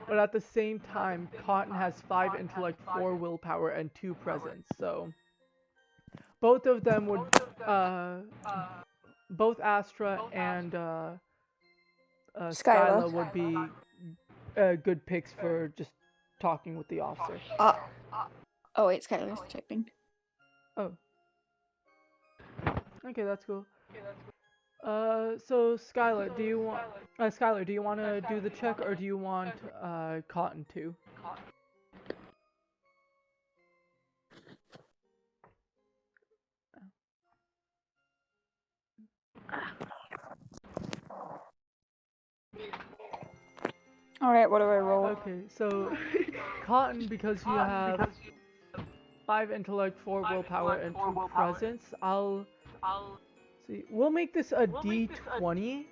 But at the same time, Cotton has 5 intellect, 4 willpower, and 2 presence. So both of them would, both Astra and Skylar would be good picks for just talking with the officer. Oh wait, Skylar's typing. Oh. Okay, that's cool. So Skylar, do you want to do the check, or do you want Cotton to? Alright, what do I roll? Okay, so Cotton, because you have 5 intellect, 4 willpower, and 2 presence, I'll see. We'll make this a D20,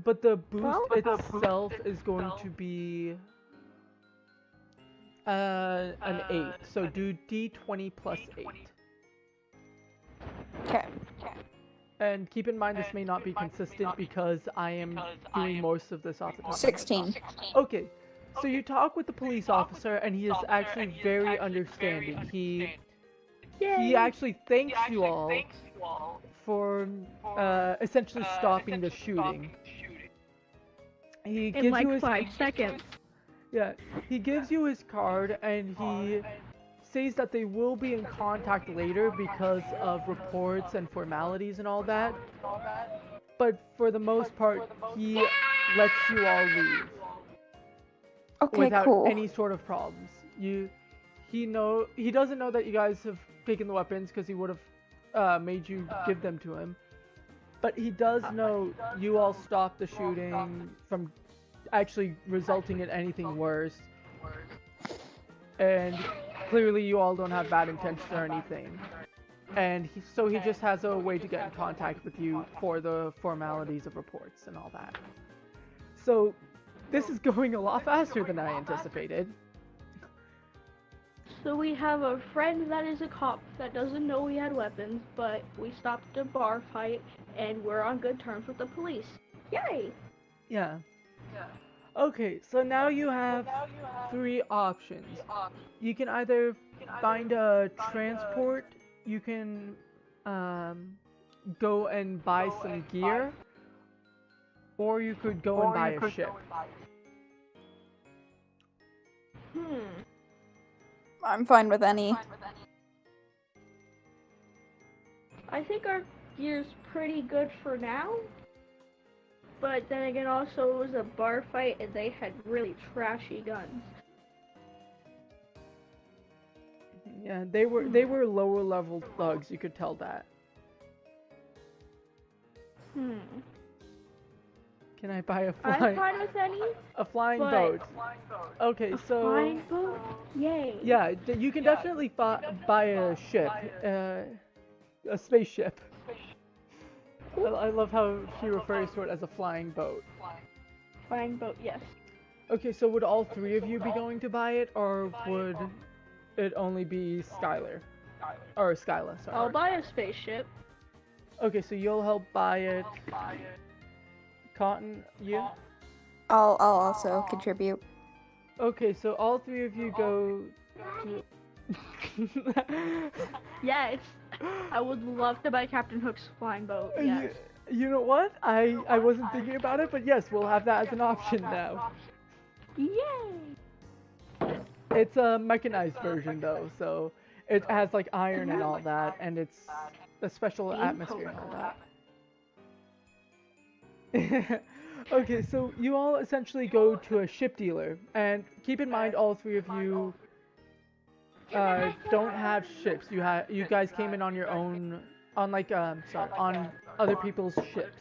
but the boost itself is going to be an 8. So do D20 plus 8. Okay. And keep in mind, this may not be consistent because I am doing most of this off the top of my head. 16. Okay, so you talk with the police officer, and he is actually very understanding. He actually thanks you all for essentially stopping the shooting. He gives In like you his 5 seconds. Yeah, he gives you his card, and he says that they will be in contact later because of reports and formalities and all that. But for the most part, he lets you all leave. Okay, without cool. any sort of problems. He doesn't know that you guys have taken the weapons because he would have made you give them to him. But he does know you all stopped the shooting from actually resulting in anything worse. And clearly you all don't have bad intentions or anything. And so he just has a way to get in contact with you for the formalities of reports and all that. So this is going a lot faster than I anticipated. So we have a friend that is a cop that doesn't know we had weapons, but we stopped a bar fight and we're on good terms with the police. Yay! Yeah. Okay, so now you have three options. You can either find a transport, you can go and buy some gear, or you could go and buy a ship. I'm fine with any. I think our gear's pretty good for now. But then again, also it was a bar fight and they had really trashy guns. Yeah, they were lower level thugs, you could tell that. Can I buy a I'm flying fine with any. boat? Okay, so Flying boat? Yay. yeah, you can definitely buy a ship, a spaceship. I love how she refers to it as a flying boat. Flying boat, yes. Okay, so would all three of you be going to buy it, or would it only be Skylar? Or Skyla, sorry. I'll buy a spaceship. Okay, so you'll help buy it. Cotton, you? I'll also contribute. Okay, so all three of you go to... Yes. I would love to buy Captain Hook's flying boat. Yes. You know what? I wasn't thinking about it, but yes, we'll have that as an option now. Yay! It's a mechanized version though, so it has like iron and all that, and it's a special atmosphere and all that. Okay, so you all essentially go to a ship dealer, and keep in mind all three of you don't have ships. You guys came in on your own, on on other people's ships.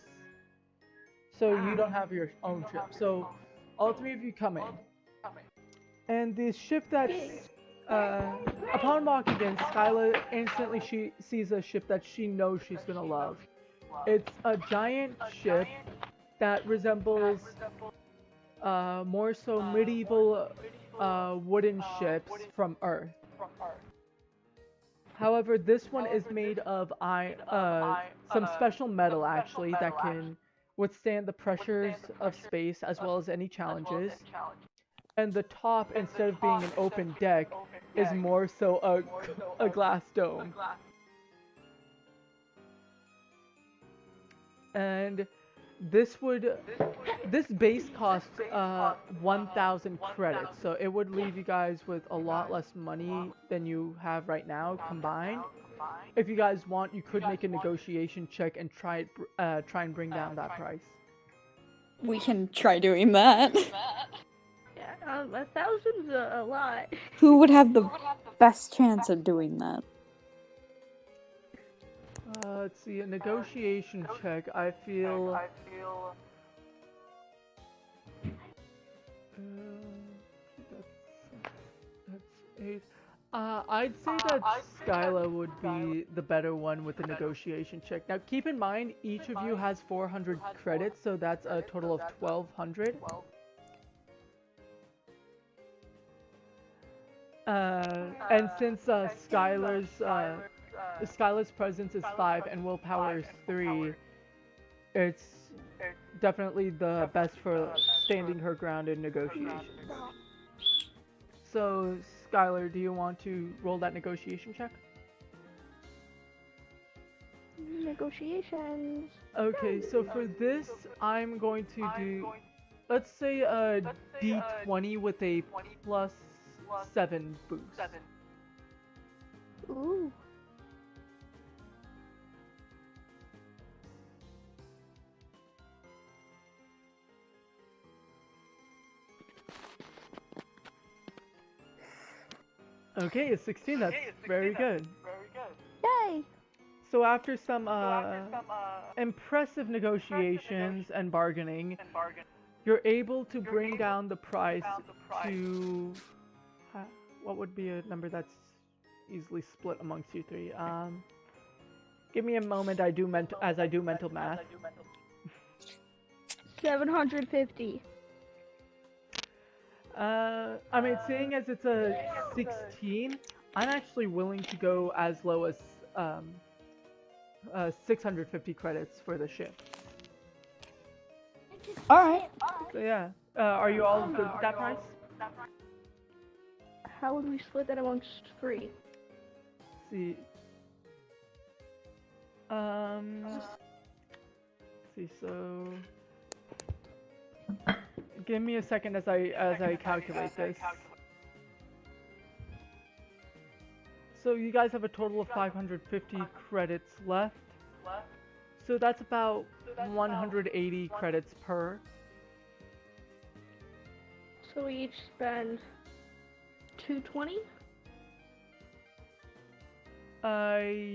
So you don't have your own ship. So all three of you come in. And the ship that's upon walking in, Skyla instantly she sees a ship that she knows she's gonna love. It's a giant ship that resembles more so medieval wooden ships from Earth. However, this one is made of some special metal actually that can withstand the pressures of space as well as any challenges. And the top, instead of being an open deck, is more so a glass dome. And this base costs 1,000 credits, so it would leave you guys with a lot less money than you have right now combined. If you guys want, you could make a negotiation check and try and bring down that price. We can try doing that. Yeah, 1,000's a lot. Who would have the best chance of doing that? Let's see, a negotiation check. I feel. That's 8. I'd say that Skyla would be the better one with the negotiation check. Now, keep in mind, each of you has 400 credits, so that's a total of 1,200. And since Skylar's presence is 5 and willpower is 3, it's definitely the best for standing her ground in negotiations. So, Skylar, do you want to roll that negotiation check? Negotiations. Okay, so for this, I'm going to do, let's say a D20 with a +7 boost. Ooh. Okay, a 16, that's very good. Yay! So after some impressive negotiations and bargaining, you're able to bring down the price to what would be a number that's easily split amongst you three. Give me a moment. I do mental math. 750. I mean, seeing as it's a 16, I'm actually willing to go as low as 650 credits for the ship. Alright. So yeah, are you all good with that price? How would we split that amongst 3? See. Let's see. So, give me a second as I calculate this. So you guys have a total of 550 credits left. So that's about 180 credits per. So we each spend 220?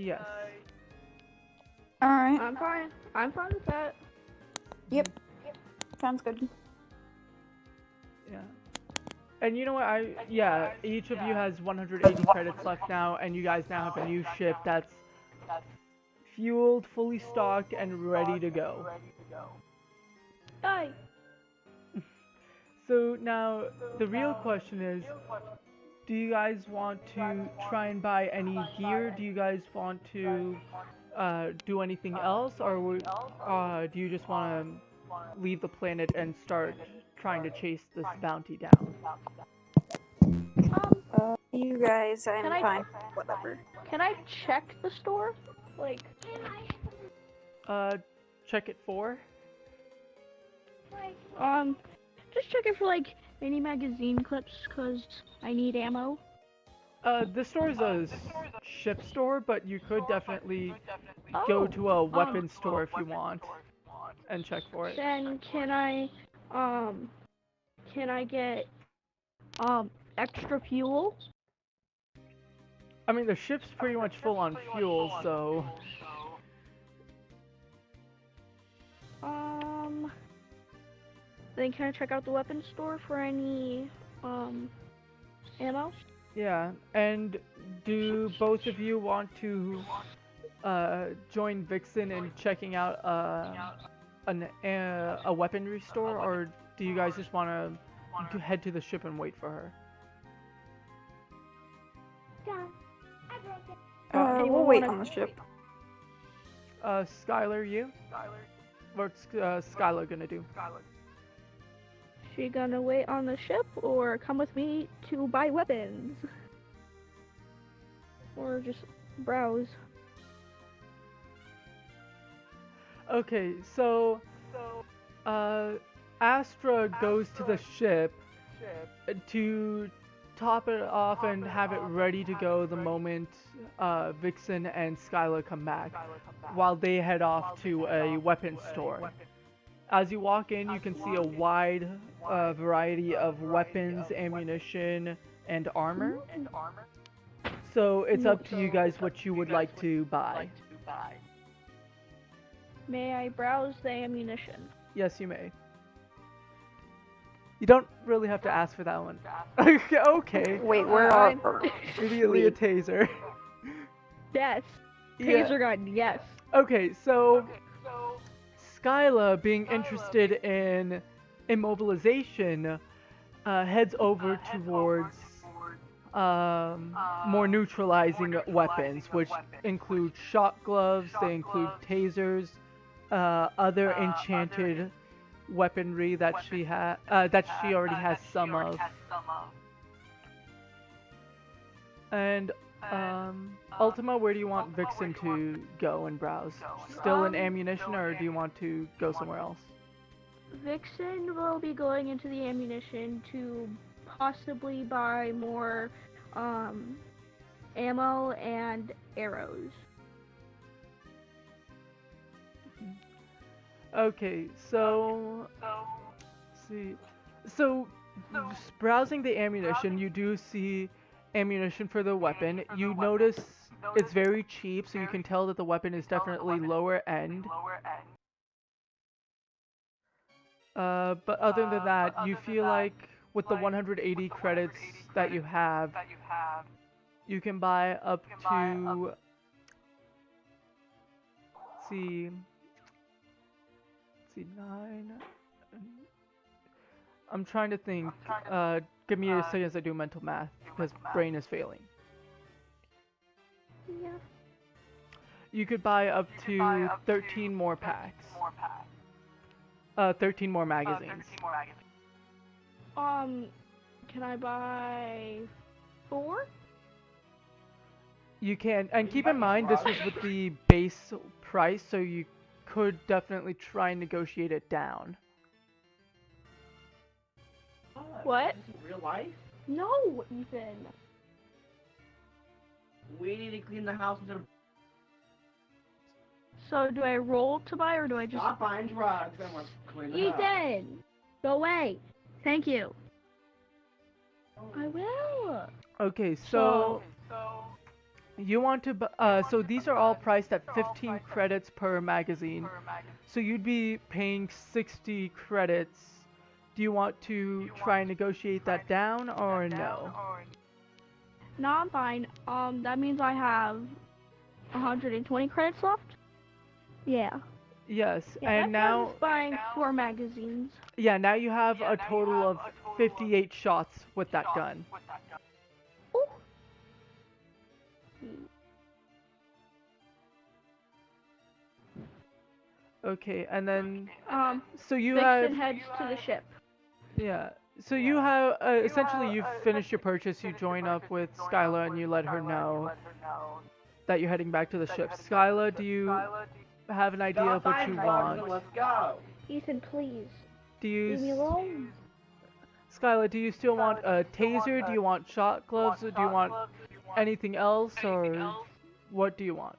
Yes. Alright. I'm fine. I'm fine with that. Yep. Sounds good. Yeah. And you know what? Yeah, each of you has 180 credits left now, and you guys now have a new ship that's fueled, fully stocked, and ready to go. Die. So now, the real question is, do you guys want to try and buy any gear? Do you guys want to do anything else? Or do you just want to leave the planet and start trying to chase this bounty down? You guys, I'm Can I- fine. Whatever. Can I check the store? Like, Check it for? just check it for like mini magazine clips, cause I need ammo. This store is a ship store, but you could definitely go to a weapons store if you want and check for it. Then can I get extra fuel? I mean, the ship's pretty much full on fuel, so... Then can I check out the weapons store for any ammo? Yeah, and do both of you want to join Vixen in checking out a weaponry store, or do you guys just want to head to the ship and wait for her? We'll wait on the ship. Skylar, you? What's Skylar gonna do? She gonna wait on the ship or come with me to buy weapons? Or just browse? Okay, so Astra goes to the ship to top it off and have it ready to go the moment Vixen and Skylar come back, while they head off to a weapons store. As you walk in, you can see a wide variety of weapons, ammunition, and armor. So it's up to you guys what you would like to buy. May I browse the ammunition? Yes, you may. You don't really have to ask for that one. Okay. Wait, where are... Immediately a taser. Yes. Yeah. Taser gun, yes. Okay, so Skyla, being interested in immobilization, heads over towards more neutralizing weapons, which include shock gloves, they include tasers, other enchanted weaponry that she already has some of. And Ultima, where do you want Vixen to go and browse? Still in ammunition, or do you want to go somewhere else? Vixen will be going into the ammunition to possibly buy more ammo and arrows. Okay, so let's see. So just browsing the ammunition, you do see ammunition for the weapon. You notice it's very cheap, so you can tell that the weapon is definitely lower end. But other than that, you feel like with the 180 credits that you have, you can buy up to, let's see, 9. I'm trying to think. Give me a second as I do mental math, because brain is failing. Yeah. You could buy up to 13 more packs. 13 more magazines. Can I buy 4? You can, and keep in mind this was with the base price, so you could definitely try and negotiate it down. What? Is this real life? No, Ethan. We need to clean the house instead of So do I roll to buy or do I just? stop buying drugs and we're cleaning the house. Ethan, go away. Thank you. I will. Okay, so you want to, so these are all priced at 15 credits per magazine. So you'd be paying 60 credits. Do you want to try and negotiate that down or no? No, I'm fine. That means I have 120 credits left. Yeah. Yes, Yeah, and that's why I now, was buying 4 magazines. yeah, now you have a total of 58 shots with that gun. Ooh. Okay, and then, Um, so you Vixen have, heads to the ship. yeah, so you have, essentially you've finished your purchase, you join up with Skyla and you let her know that you're heading back to the ship. Skyla, do you have an idea of what you want? Let's go. Ethan, please. Do you, Leave me alone. Skyla, do you still want a taser? Do you want shot gloves? Do you want anything else, or what do you want?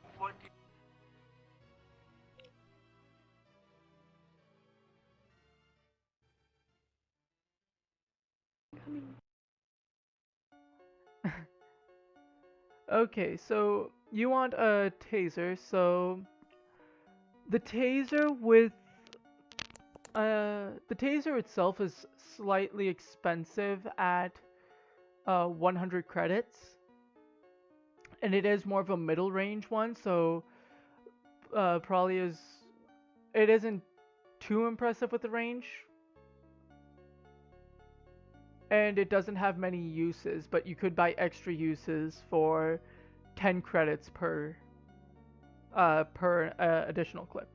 Okay, so you want a taser, so the taser with the taser itself is slightly expensive at 100 credits, and it is more of a middle range one, so probably it isn't too impressive with the range. And it doesn't have many uses, but you could buy extra uses for 10 credits per additional clip.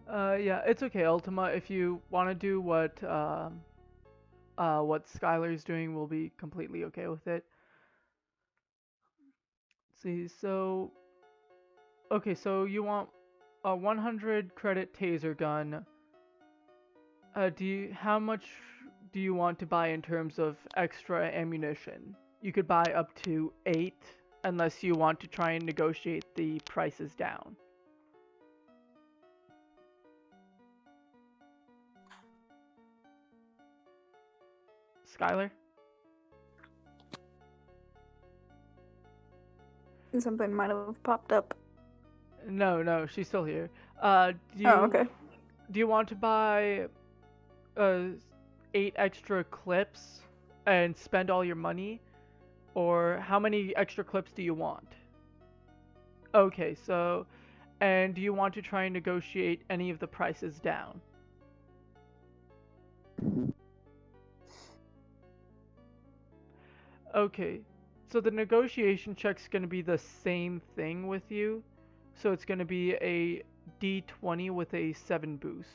Yeah, it's okay, Ultima. If you want to do what Skylar's doing, we'll be completely okay with it. See, so okay, so you want a 100 credit taser gun. How much do you want to buy in terms of extra ammunition? You could buy up to 8, unless you want to try and negotiate the prices down. Skylar? Something might have popped up. No, she's still here. Oh, okay. Do you want to buy 8 extra clips and spend all your money? Or how many extra clips do you want? Okay, so, and do you want to try and negotiate any of the prices down? Okay, so the negotiation check's going to be the same thing with you. So it's going to be a D20 with a 7 boost.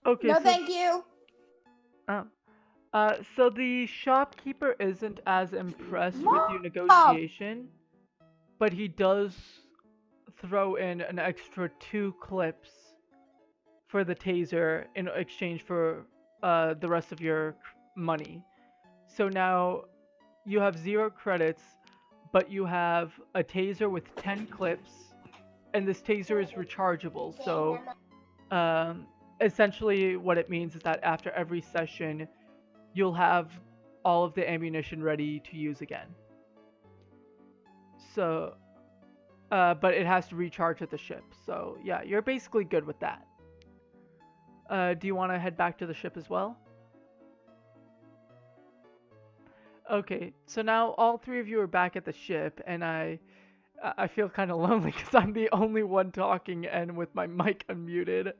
Okay, No, so, thank you. So the shopkeeper isn't as impressed with your negotiation, but he does throw in an extra 2 clips for the taser in exchange for the rest of your money. So now you have 0 credits, but you have a taser with 10 clips, and this taser is rechargeable. So essentially what it means is that after every session, you'll have all of the ammunition ready to use again. So, but it has to recharge at the ship. So yeah, you're basically good with that. Do you want to head back to the ship as well? Okay, so now all three of you are back at the ship, and I feel kind of lonely because I'm the only one talking and with my mic unmuted.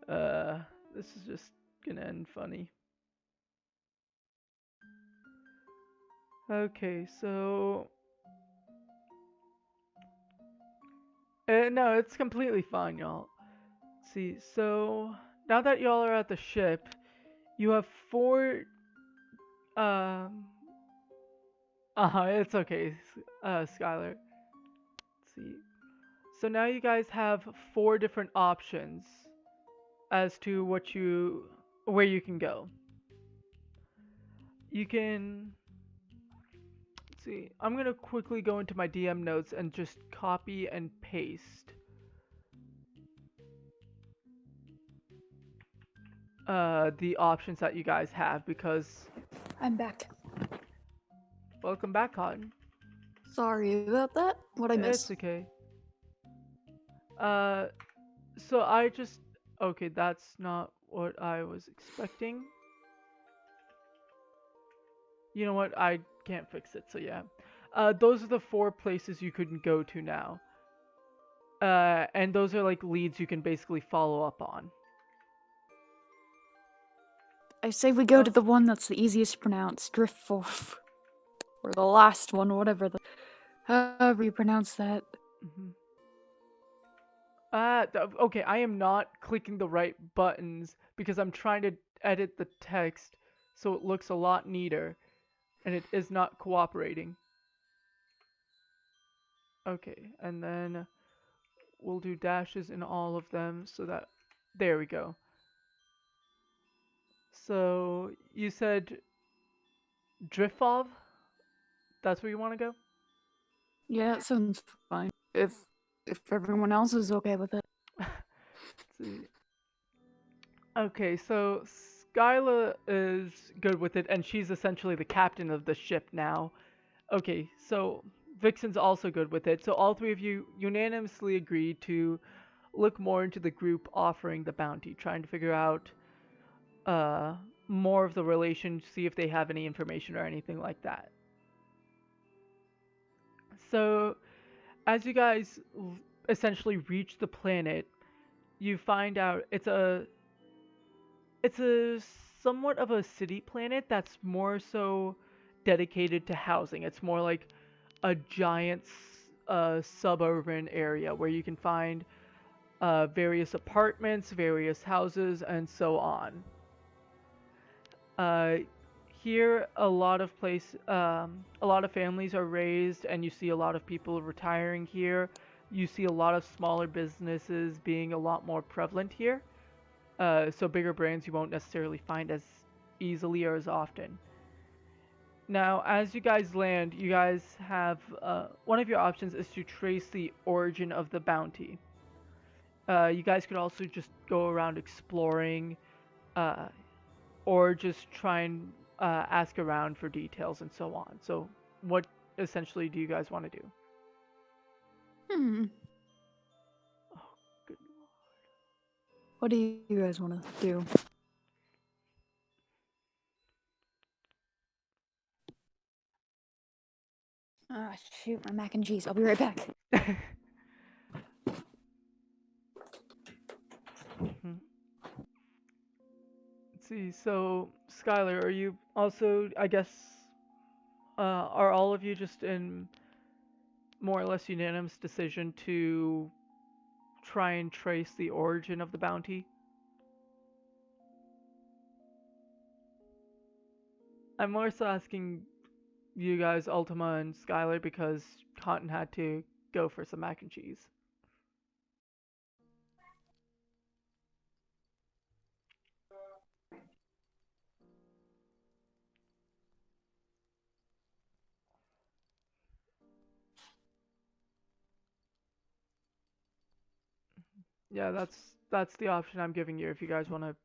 Uh, this is just gonna end funny. Okay, so no, it's completely fine, y'all. See, so now that y'all are at the ship, you have four. Um. It's okay, Skylar. Let's see. So now you guys have four different options as to where you can go. You can. Let's see. I'm gonna quickly go into my DM notes and just copy and paste the options that you guys have because I'm back. welcome back, Cotton. Sorry about that. What I missed? It's okay. So I just okay, that's not what I was expecting. You know what? I can't fix it, so yeah. Those are the four places you couldn't go to now. And those are like leads you can basically follow up on. I say we go to the one that's the easiest to pronounce, Driftforth. Or the last one, however you pronounce that. Okay, I am not clicking the right buttons because I'm trying to edit the text so it looks a lot neater, and it is not cooperating. Okay, and then we'll do dashes in all of them so that, there we go. So you said Driftov? That's where you want to go? Yeah, that sounds fine. If everyone else is okay with it. Let's see. Okay, so Skyla is good with it, and she's essentially the captain of the ship now. Okay, so Vixen's also good with it. So all three of you unanimously agreed to look more into the group offering the bounty, trying to figure out more of the relation, see if they have any information or anything like that. So as you guys essentially reach the planet, you find out it's a somewhat of a city planet that's more so dedicated to housing. It's more like a giant suburban area where you can find various apartments, various houses, and so on. Here, a lot of families are raised, and you see a lot of people retiring here. You see a lot of smaller businesses being a lot more prevalent here. So bigger brands you won't necessarily find as easily or as often. Now, as you guys land, you guys have one of your options is to trace the origin of the bounty. You guys could also just go around exploring, or just try and ask around for details and so on. So, what essentially do you guys want to do? Oh, good lord. What do you guys want to do? Ah, shoot, my mac and cheese. I'll be right back. Let's see. So, Skylar, are you also, I guess, are all of you just in more or less unanimous decision to try and trace the origin of the bounty? I'm more so asking you guys, Ultima and Skylar, because Cotton had to go for some mac and cheese. Yeah, that's the option I'm giving you if you guys want to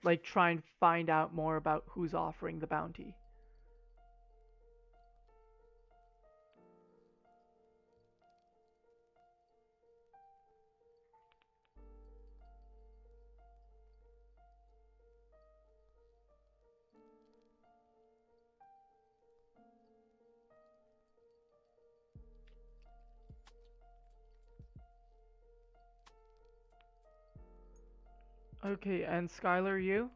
like try and find out more about who's offering the bounty. Okay, and Skylar, you?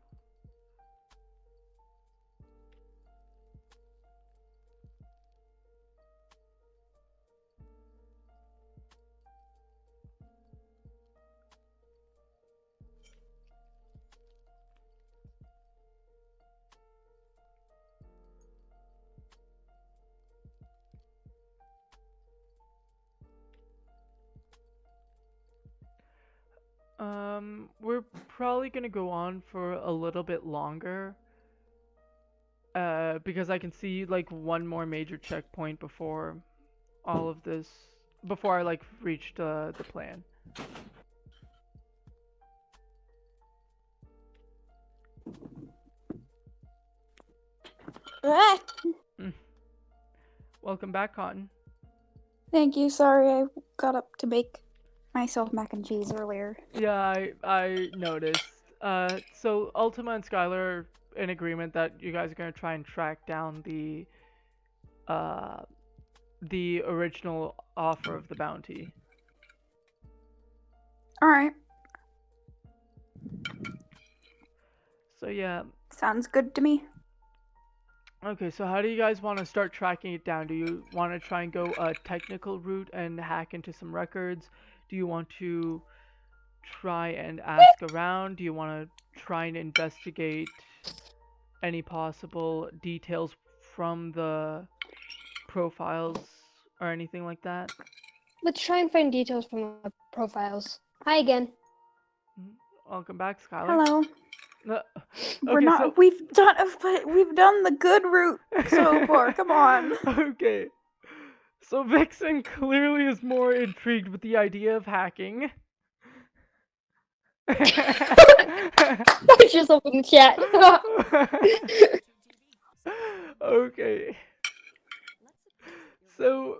We're probably gonna go on for a little bit longer. Because I can see like one more major checkpoint before all of this, before I like reached the plan. Ah! Welcome back, Cotton. Thank you. Sorry, I got up to make myself mac and cheese earlier. Yeah, I noticed. So Ultima and Skylar are in agreement that you guys are gonna try and track down the original offer of the bounty. All right, So yeah. sounds good to me. Okay, so how do you guys want to start tracking it down? Do you want to try and go a technical route and hack into some records? Do you want to try and ask around? Do you want to try and investigate any possible details from the profiles or anything like that? Let's try and find details from the profiles. Hi again. Welcome back, Skylar. Hello. We're Okay, not. so We've done the good route so far. Come on. okay. So Vixen clearly is more intrigued with the idea of hacking. Put yourself in the chat. Okay. So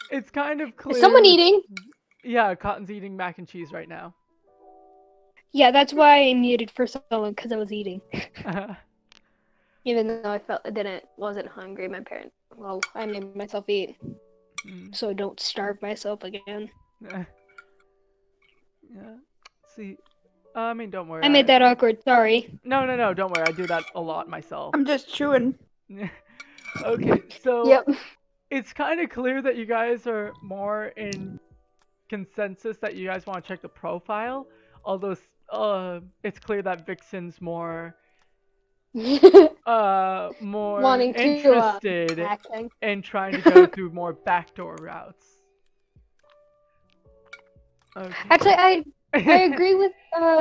it's kind of clear. Is someone eating? Yeah, Cotton's eating mac and cheese right now. Yeah, that's why I muted for so long, because I was eating. Even though I wasn't hungry, I made myself eat. So I don't starve myself again. Yeah. See, I mean, don't worry. I made that awkward, sorry. No, don't worry. I do that a lot myself. I'm just chewing. Okay, so Yep. it's kind of clear that you guys are more in consensus that you guys want to check the profile, although it's clear that Vixen's more Wanting to, interested acting. in trying to go through more backdoor routes. Okay. Actually, I agree with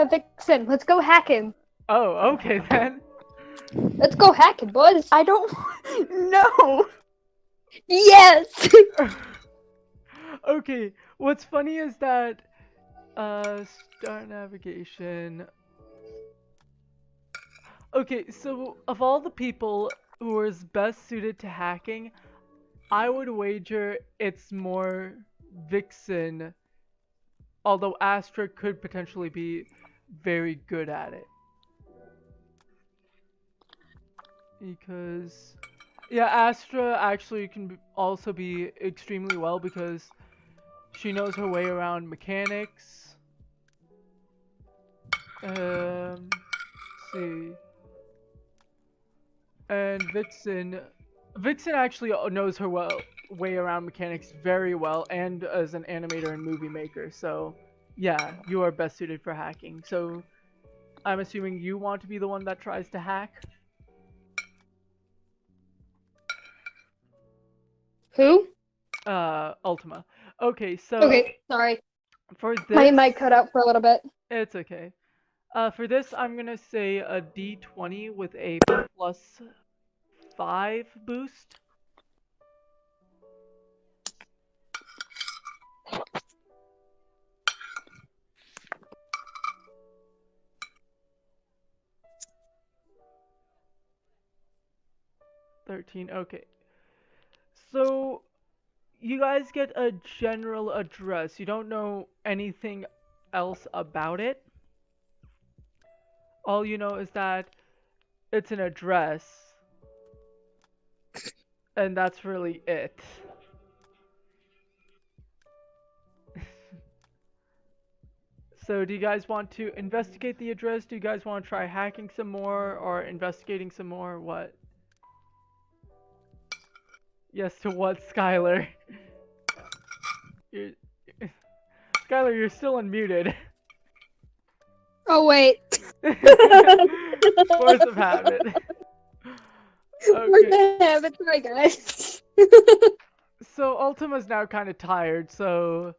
Vixen. Let's go hacking. Oh, okay then. Let's go hacking, boys. I don't. No. Yes. Okay, what's funny is that start navigation. Okay, so of all the people who are best suited to hacking, I would wager it's more Vixen, although Astra could potentially be very good at it. Because, yeah, Astra actually can also be extremely well because she knows her way around mechanics. Let's see. And Vixen actually knows her way around mechanics very well, and as an animator and movie maker. So, yeah, you are best suited for hacking. So, I'm assuming you want to be the one that tries to hack. Who? Ultima. Okay, so Okay, sorry. for this, My mic cut out for a little bit. It's okay. For this, I'm gonna say a D20 with a +5 boost. $13. Okay. So you guys get a general address. You don't know anything else about it. All you know is that it's an address. And that's really it. So do you guys want to investigate the address? Do you guys want to try hacking some more or investigating some more? What? Yes to what, Skylar? You're... Skylar, you're still unmuted. Oh wait. Force of habit. Where's Okay. the habit? Sorry, guys. So Ultima's now kind of tired, so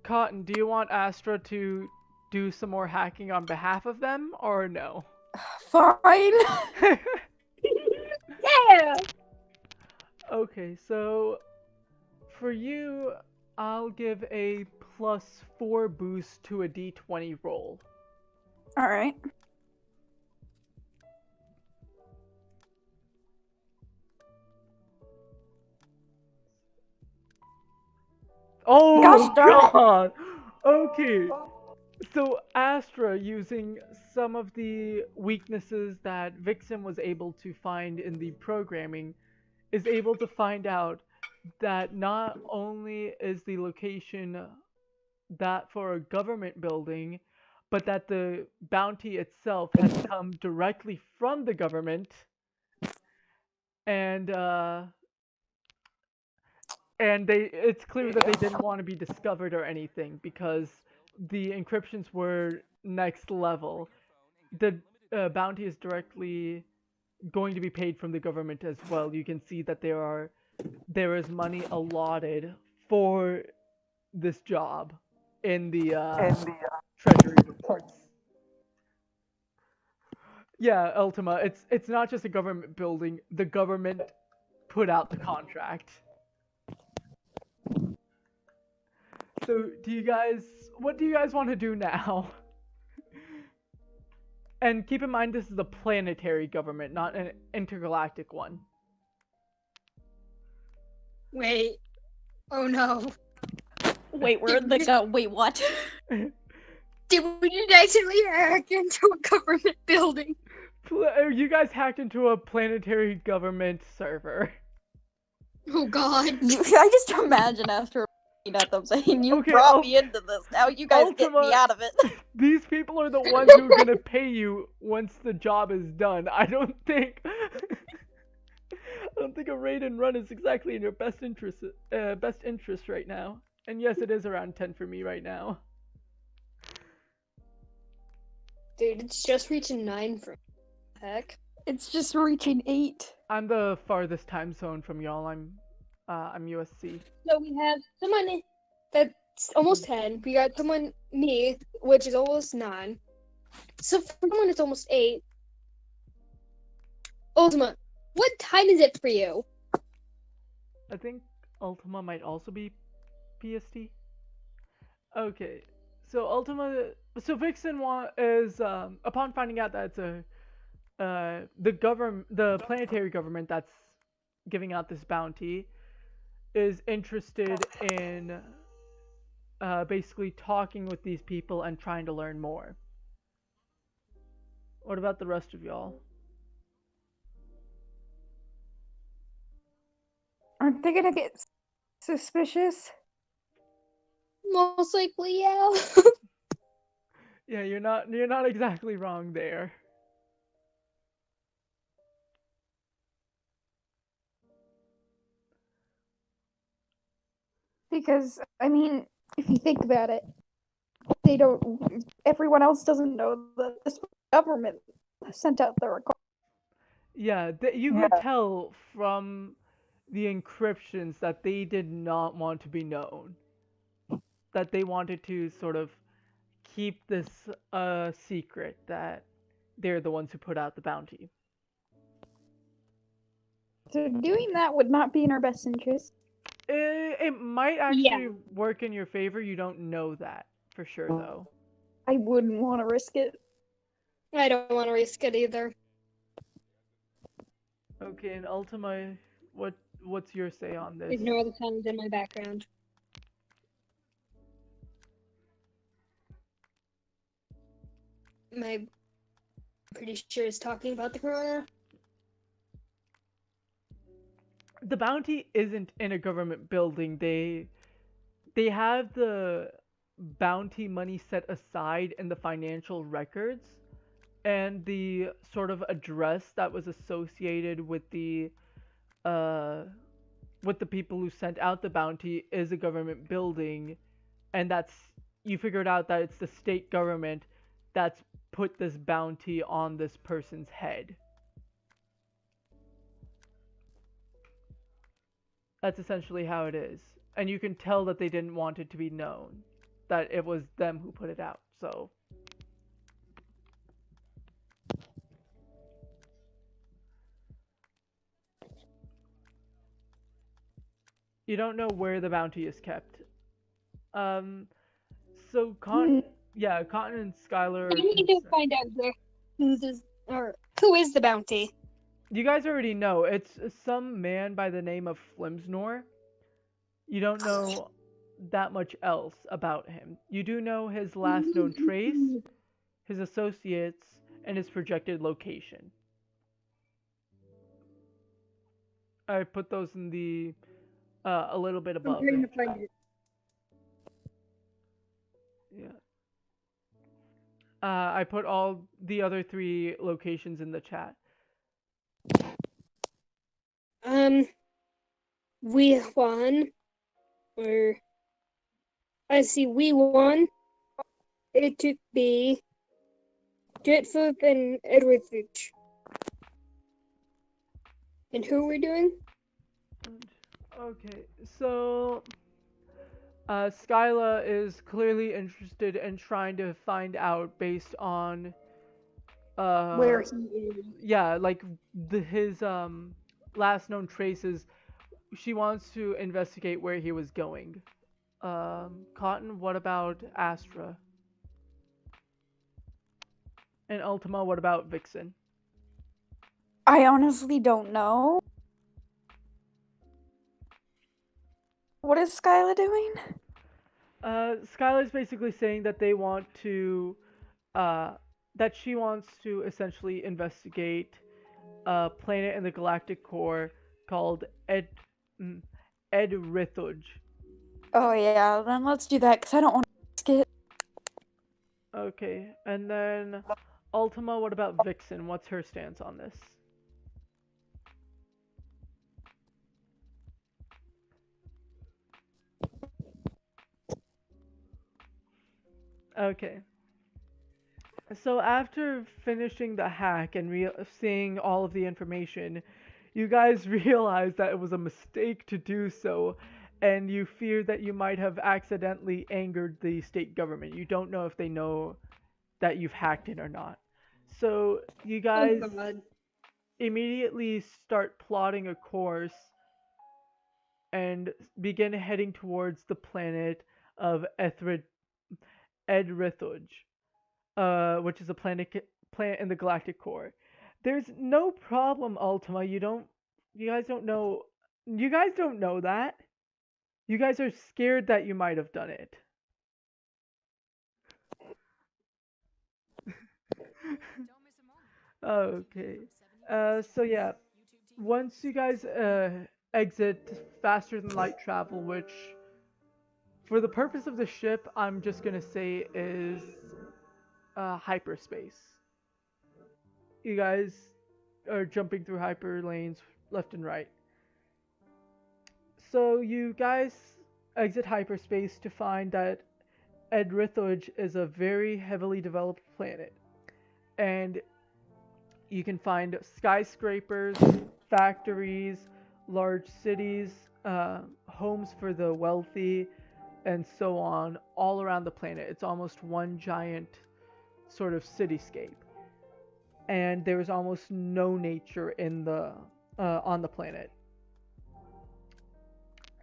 Cotton, do you want Astra to do some more hacking on behalf of them or no? Fine. Yeah. Okay, so for you, I'll give a +4 boost to a d20 roll. All right. Oh Gosh darn it. God! Okay, so Astra, using some of the weaknesses that Vixen was able to find in the programming, is able to find out that not only is the location that for a government building, but that the bounty itself has come directly from the government, and it's clear that they didn't want to be discovered or anything because the encryptions were next level. The bounty is directly going to be paid from the government as well. You can see that there is money allotted for this job in the treasury reports. Yeah, Ultima, it's not just a government building. The government put out the contract. So, what do you guys want to do now? And keep in mind this is a planetary government, not an intergalactic one. Wait. Oh no. Wait, wait, what? Did we just accidentally hack into a government building? You guys hacked into a planetary government server. Oh god. I just imagine after at them saying, "You Okay, brought me into this. Now you guys get Ultima, me out of it." These people are the ones who are gonna pay you once the job is done. I don't think a raid and run is exactly in your best interest right now. And yes, it is around 10 for me right now. Dude, it's just reaching 9 from heck. It's just reaching 8. I'm the farthest time zone from y'all. I'm USC. So we have someone that's almost 10. We got me, which is almost 9. So for someone it's almost 8. Ultima, what time is it for you? I think Ultima might also be PST. Okay, so Vixen is upon finding out that it's the planetary government that's giving out this bounty is interested in basically talking with these people and trying to learn more. What about the rest of y'all? Aren't they gonna get suspicious? Most likely, yeah. Yeah, you're not exactly wrong there. Because, I mean, if you think about it, everyone else doesn't know that this government sent out the request. Yeah, you could tell from the encryptions that they did not want to be known. That they wanted to sort of keep this a secret, that they're the ones who put out the bounty. So doing that would not be in our best interest. It might actually work in your favor. You don't know that for sure, though. I wouldn't want to risk it. I don't want to risk it either. Okay, and Ultima, what's your say on this? Ignore the sounds in my background. I'm pretty sure it's talking about the corona. The bounty isn't in a government building. they have the bounty money set aside in the financial records, and the sort of address that was associated uh with the people who sent out the bounty is a government building, and you figured out that it's the state government that's put this bounty on this person's head. That's essentially how it is. And you can tell that they didn't want it to be known that it was them who put it out. So you don't know where the bounty is kept. So Cotton and Skylar. We need to find out who is the bounty. You guys already know. It's some man by the name of Flimsnor. You don't know that much else about him. You do know his last known trace, his associates, and his projected location. I put those in the a little bit above. I'm trying to find it. Yeah. I put all the other 3 locations in the chat. We won. Or I see we won. It took be Jetfoot and Edward Finch. And who are we doing? Okay, so Skyla is clearly interested in trying to find out based on Where he is. yeah, like his last known traces. She wants to investigate where he was going. Cotton, what about Astra? And Ultima, what about Vixen? I honestly don't know. What is Skyla doing? Skylar's basically saying that they want to, that she wants to essentially investigate a planet in the galactic core called Edrithuj. Oh yeah, then let's do that, because I don't want to risk it. Okay, and then Ultima, what about Vixen? What's her stance on this? Okay. So after finishing the hack and seeing all of the information, you guys realize that it was a mistake to do so, and you fear that you might have accidentally angered the state government. You don't know if they know that you've hacked it or not. So you guys Oh, God. immediately start plotting a course and begin heading towards the planet of Edrithuj, which is a planet in the galactic core. There's no problem, Ultima. You guys don't know that. You guys are scared that you might have done it. Okay. So yeah, once you guys exit faster than light travel, which for the purpose of the ship, I'm just gonna say is hyperspace. You guys are jumping through hyper lanes left and right. So you guys exit hyperspace to find that Edrithuj is a very heavily developed planet. And you can find skyscrapers, factories, large cities, homes for the wealthy, and so on, all around the planet. It's almost one giant sort of cityscape. And there is almost no nature in on the planet.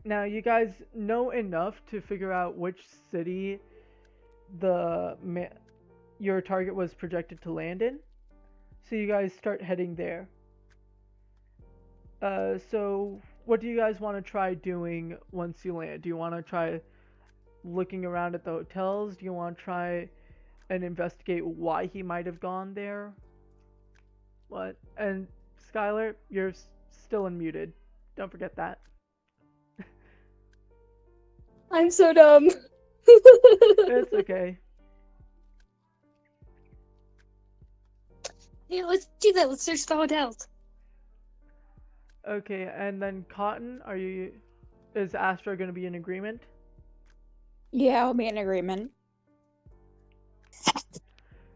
Now, you guys know enough to figure out which city your target was projected to land in. So you guys start heading there. So what do you guys want to try doing once you land? Do you want to try looking around at the hotels? Do you want to try and investigate why he might have gone there? What? And Skylar, you're still unmuted. Don't forget that. I'm so dumb. It's okay. Yeah, let's do that. Let's search the hotels. Okay, and then Cotton, is Astra gonna be in agreement? Yeah, I'll be in agreement.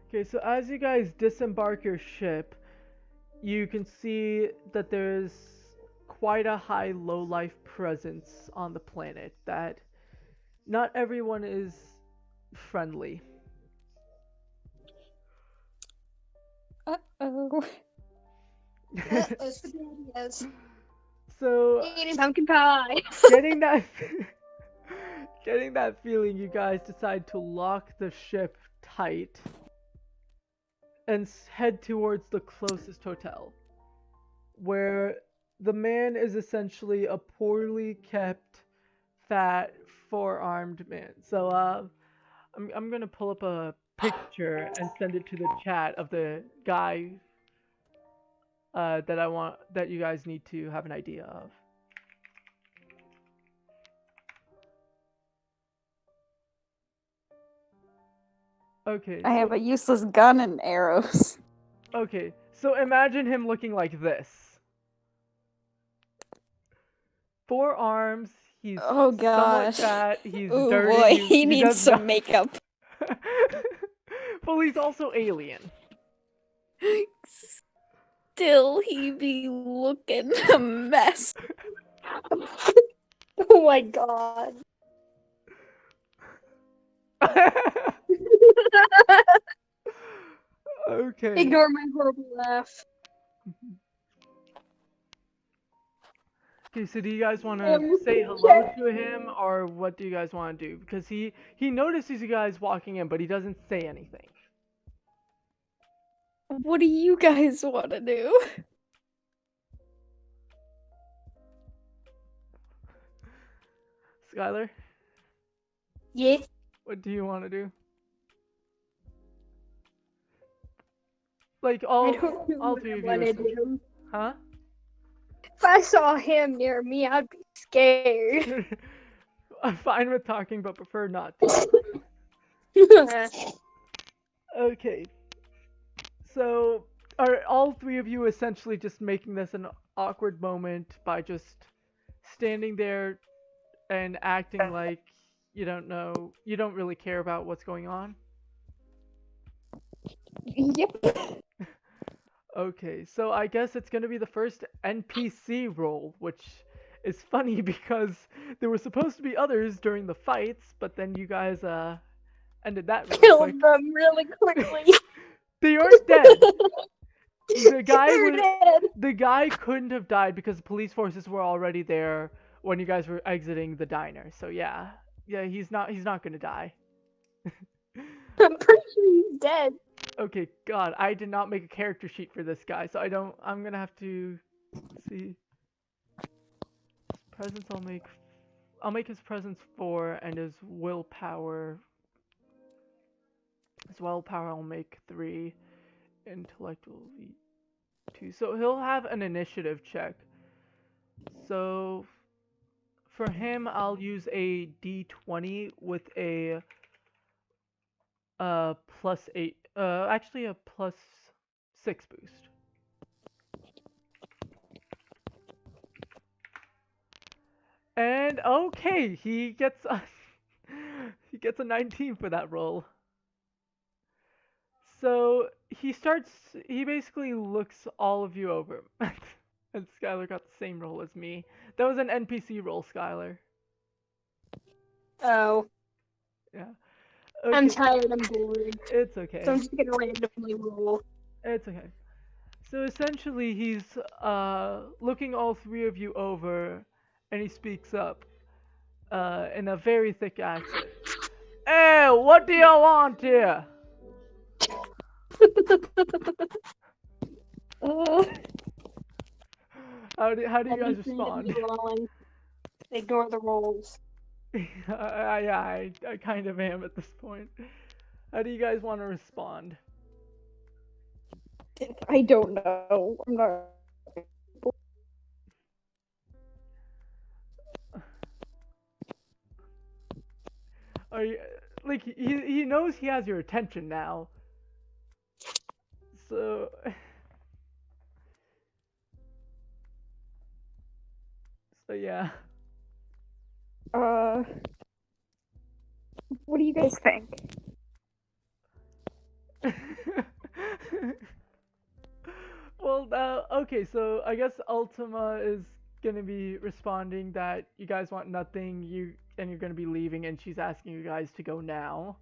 Okay, so as you guys disembark your ship, you can see that there's quite a high low-life presence on the planet, that not everyone is friendly. Uh-oh. Yes. So, Eating pumpkin pie. getting that getting that feeling, you guys decide to lock the ship tight and head towards the closest hotel, where the man is essentially a poorly kept, fat, four-armed man. So I'm gonna pull up a picture and send it to the chat of the guy that you guys need to have an idea of. Okay. I have a useless gun and arrows. Okay, so imagine him looking like this. 4 arms, he's Oh somewhat gosh. fat, he's Oh dirty, boy, he he needs does some not... makeup. Well, he's also alien. Still, he be looking a mess. Oh my god. Okay. Ignore my horrible laugh. Okay, so do you guys want to say hello to him, or what do you guys want to do? Because he notices you guys walking in, but he doesn't say anything. What do you guys want to do? Skylar, Yeah. what do you want to do? Like all I don't know what three I of you. wanna essentially. do. Huh? If I saw him near me, I'd be scared. I'm fine with talking, but prefer not to. Okay. So, are all three of you essentially just making this an awkward moment by just standing there and acting like you don't really care about what's going on? Yep. Okay, so I guess it's gonna be the first NPC roll, which is funny because there were supposed to be others during the fights, but then you guys ended that really quick. Killed them really quickly. They aren't dead. The They're dead. guy couldn't have died because the police forces were already there when you guys were exiting the diner. So yeah, he's not gonna die. I'm pretty sure he's dead. Okay, God, I did not make a character sheet for this guy, so I'm gonna have to see. Presence, I'll make his presence 4, and his willpower I'll make 3, intellectual 2. So he'll have an initiative check. So for him, I'll use a D20 with a +8, actually a +6 boost. And okay, he gets a 19 for that roll. So he basically looks all of you over. And Skylar got the same roll as me. That was an NPC roll, Skylar. Oh. Yeah. I'm Okay. tired, I'm bored. It's okay. So I'm just gonna randomly roll. It's okay. So essentially, he's looking all three of you over, and he speaks up in a very thick accent. Hey, what do you want here? How do you guys respond? Ignore the rolls. I kind of am at this point. How do you guys want to respond? I don't know. I'm not. Are you, like he knows he has your attention now. So so yeah. What do you guys think? Well, okay, so I guess Ultima is gonna be responding that you guys want nothing, and you're gonna be leaving, and she's asking you guys to go now.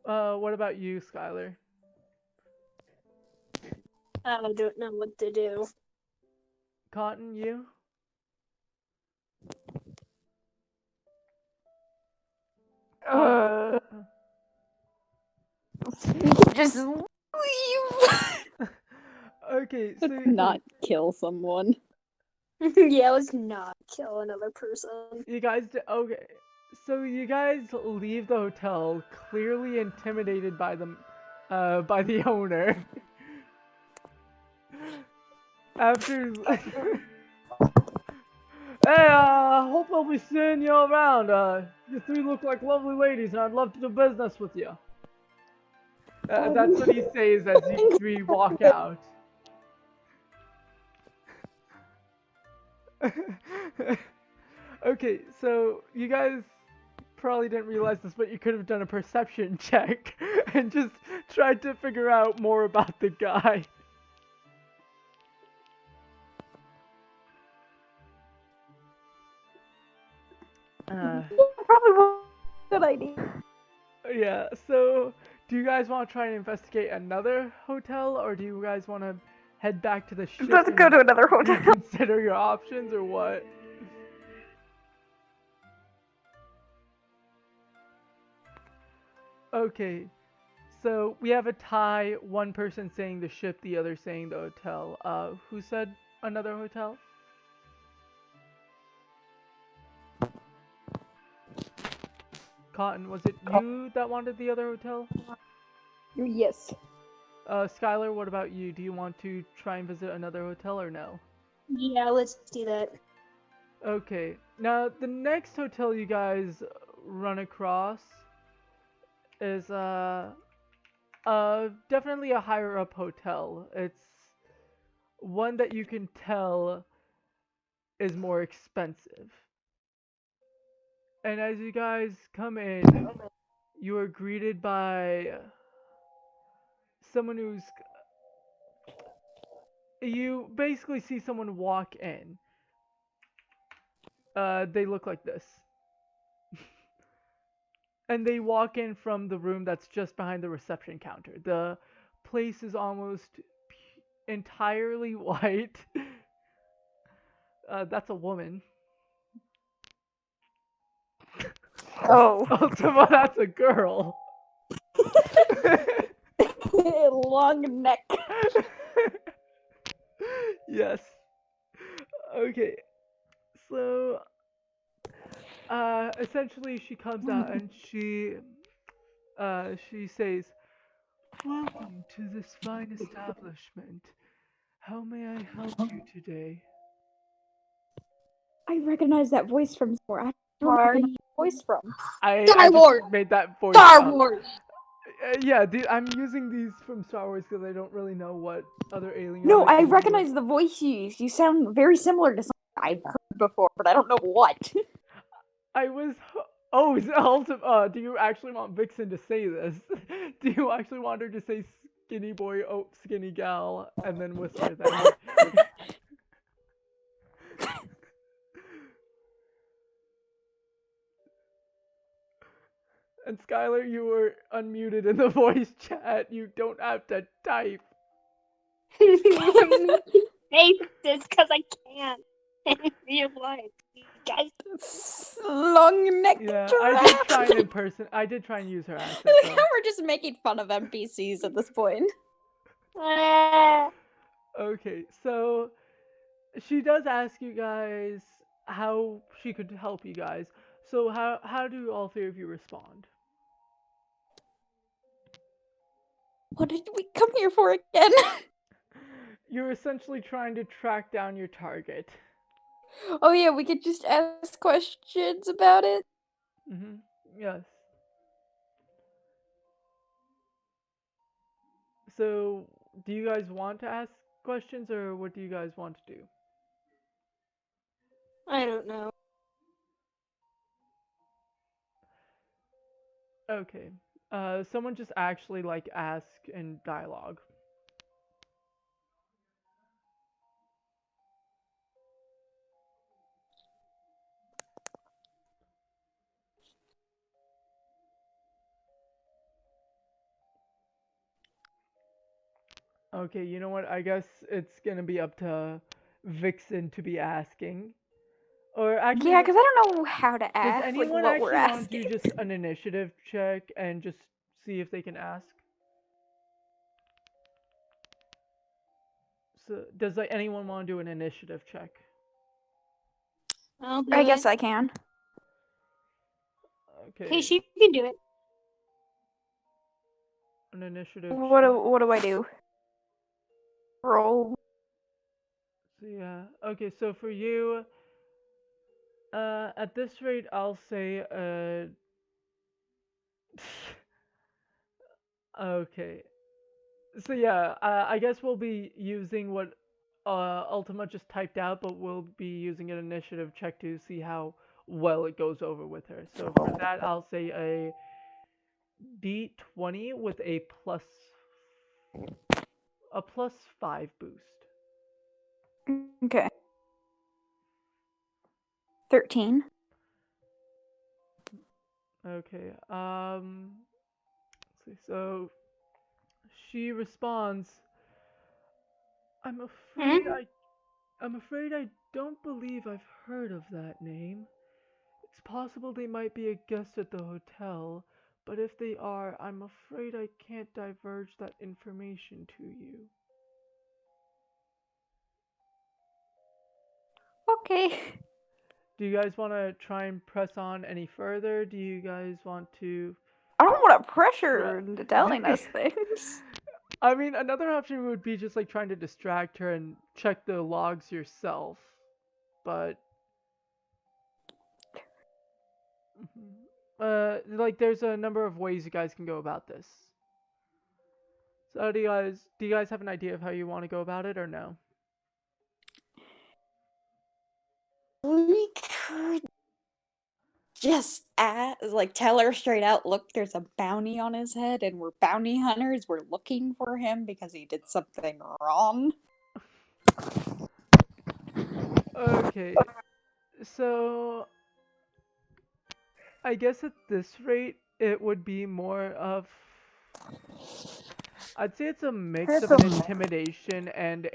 What about you, Skylar? I don't know what to do. Cotton, you? We could just leave. Okay, so Not kill someone. Yeah, let's not kill another person. you guys, okay, so you guys leave the hotel clearly intimidated by the owner. After, hey, hope I'll be seeing you around. You three look like lovely ladies, and I'd love to do business with you. That's what he says as you three walk out. Okay, so you guys probably didn't realize this, but you could have done a perception check and just tried to figure out more about the guy. Probably was a good idea. Yeah, so do you guys want to try and investigate another hotel, or do you guys want to head back to the ship Let's go to another and hotel. consider your options, or what? Okay, so we have a tie, one person saying the ship, the other saying the hotel. Who said another hotel? Cotton, was it you that wanted the other hotel? Yes. Skylar, what about you? Do you want to try and visit another hotel or no? Yeah, let's do that. Okay, now the next hotel you guys run across is definitely a higher up hotel. It's one that you can tell is more expensive. And as you guys come in, you are greeted by someone you basically see someone walk in. They look like this. And they walk in from the room that's just behind the reception counter. The place is almost entirely white. That's a woman. Oh. Ultima, that's a girl. Long neck. Yes. Okay. So, essentially, she comes out and she says, "Welcome to this fine establishment. How may I help you today?" I recognize that voice from somewhere. I don't know where the voice from. I Star just Wars! made that voice Star up. Wars! Yeah, I'm using these from Star Wars because I don't really know what other aliens. No, might I be recognize the voice you use. You sound very similar to something I've heard before, but I don't know what. I was. Oh, is Ultima. Do you actually want Vixen to say this? Do you actually want her to say skinny boy, oh, skinny gal, and then whisper that? And Skylar, you were unmuted in the voice chat. You don't have to type. Hey, this because I can't. In real life. You guys. Long neck. Yeah, I did try and use her accent. Though. We're just making fun of NPCs at this point. Okay, so she does ask you guys how she could help you guys. So how do all three of you respond? What did we come here for again? You're essentially trying to track down your target. Oh yeah, we could just ask questions about it. Mm-hmm. Yes. So, do you guys want to ask questions, or what do you guys want to do? I don't know. Okay. Someone just actually like ask in dialogue. Okay, you know what? I guess it's gonna be up to Vixen to be asking. Or actually, Yeah, because I don't know how to does ask, like anyone what we're actually want to do asking. just an initiative check and just see if they can ask? So, does like anyone want to do an initiative check? I'll do I it. guess I can. Okay, Hey, she can do it. an initiative What check. do, what do I do? Roll. So yeah. Okay, so for you, at this rate, I'll say okay. So yeah, I guess we'll be using what Ultima just typed out, but we'll be using an initiative check to see how well it goes over with her. So for that, I'll say a D20 with a +5 boost. Okay. 13. Okay. Let's see. So she responds, "I'm afraid Hmm? I'm afraid I don't believe I've heard of that name. It's possible they might be a guest at the hotel, but if they are, I'm afraid I can't divulge that information to you." Okay. Do you guys want to try and press on any further? Do you guys want to I don't want to pressure try? her into telling us things. I mean, another option would be just like trying to distract her and check the logs yourself, but like there's a number of ways you guys can go about this. So do you guys have an idea of how you want to go about it or no? We could just like tell her straight out, look, there's a bounty on his head and we're bounty hunters. We're looking for him because he did something wrong. Okay, so I guess at this rate it would be more of, I'd say it's a mix of an intimidation and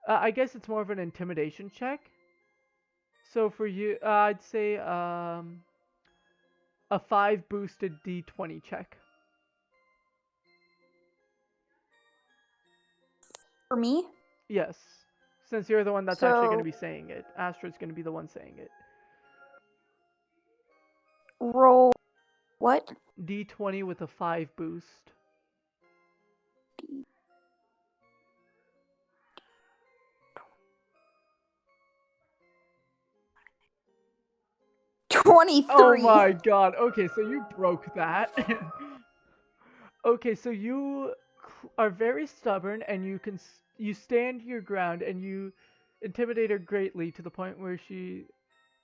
I guess it's more of an intimidation check. So for you, I'd say a 5 boosted D20 check. For me? Yes, since you're the one that's actually going to So be saying it. Astra's going to be the one saying it. roll what? D20 with a 5 boost. 23. Oh my god. Okay, so you broke that. Okay, so you are very stubborn and you stand your ground and you intimidate her greatly to the point where she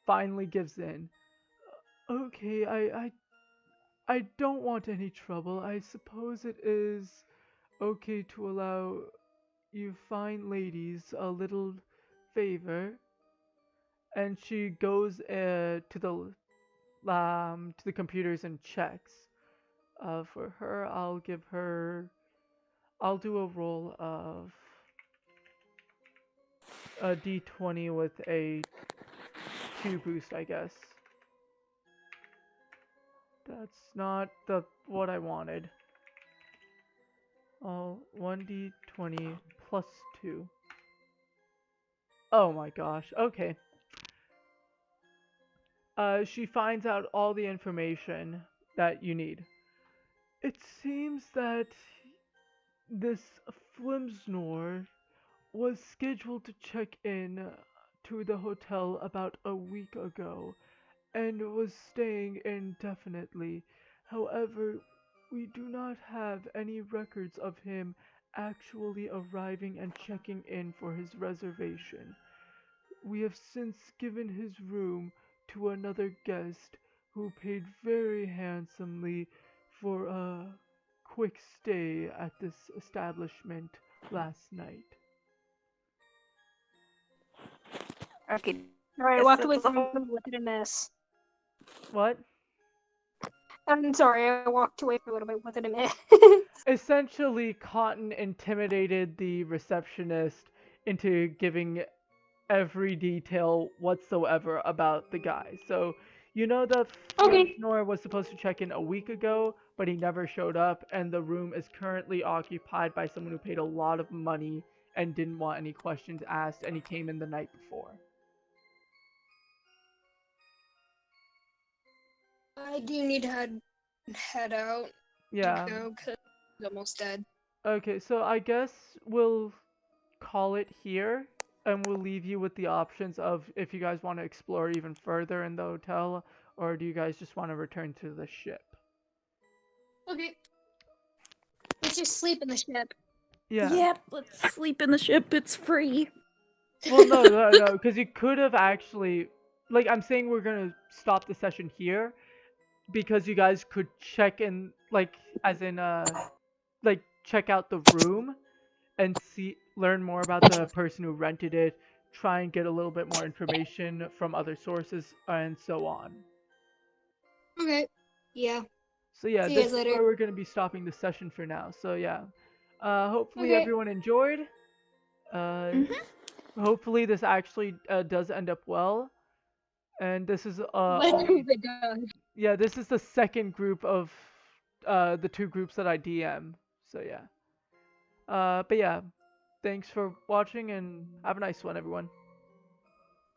finally gives in. Okay, I don't want any trouble. I suppose it is okay to allow you fine ladies a little favor. And she goes to the computers and checks. For her, I'll do a roll of a D20 with a 2 boost, I guess. That's not what I wanted. 1d20 plus 2. Oh my gosh. Okay. She finds out all the information that you need. It seems that this Flimsnor was scheduled to check in to the hotel about a week ago and was staying indefinitely. However, we do not have any records of him actually arriving and checking in for his reservation. We have since given his room to another guest who paid very handsomely for a quick stay at this establishment last night. Okay. Alright, I Guess walked away that's from all. him with a mess. What? I'm sorry, I walked away for a little bit with a mess. Essentially, Cotton intimidated the receptionist into giving every detail whatsoever about the guy. So, you know that Okay. Nora was supposed to check in a week ago, but he never showed up, and the room is currently occupied by someone who paid a lot of money and didn't want any questions asked, and he came in the night before. I do need to head out. Yeah. Go, 'cause he's almost dead. Okay, so I guess we'll call it here, and we'll leave you with the options of if you guys want to explore even further in the hotel, or do you guys just want to return to the ship? Okay. Let's just sleep in the ship. Yeah. Yep, let's sleep in the ship. It's free. Well, no, because you could have actually, like, I'm saying we're gonna stop the session here, because you guys could check in, like, as in, like, check out the room and learn more about the person who rented it, try and get a little bit more information from other sources, and so on. Okay. Yeah. So yeah, See you this guys is later. where we're gonna be stopping the session for now. So yeah, hopefully Okay. everyone enjoyed. Hopefully this actually does end up well. And this is Let's hope it does. yeah, this is the second group of the two groups that I DM. So yeah. But yeah, thanks for watching and have a nice one, everyone.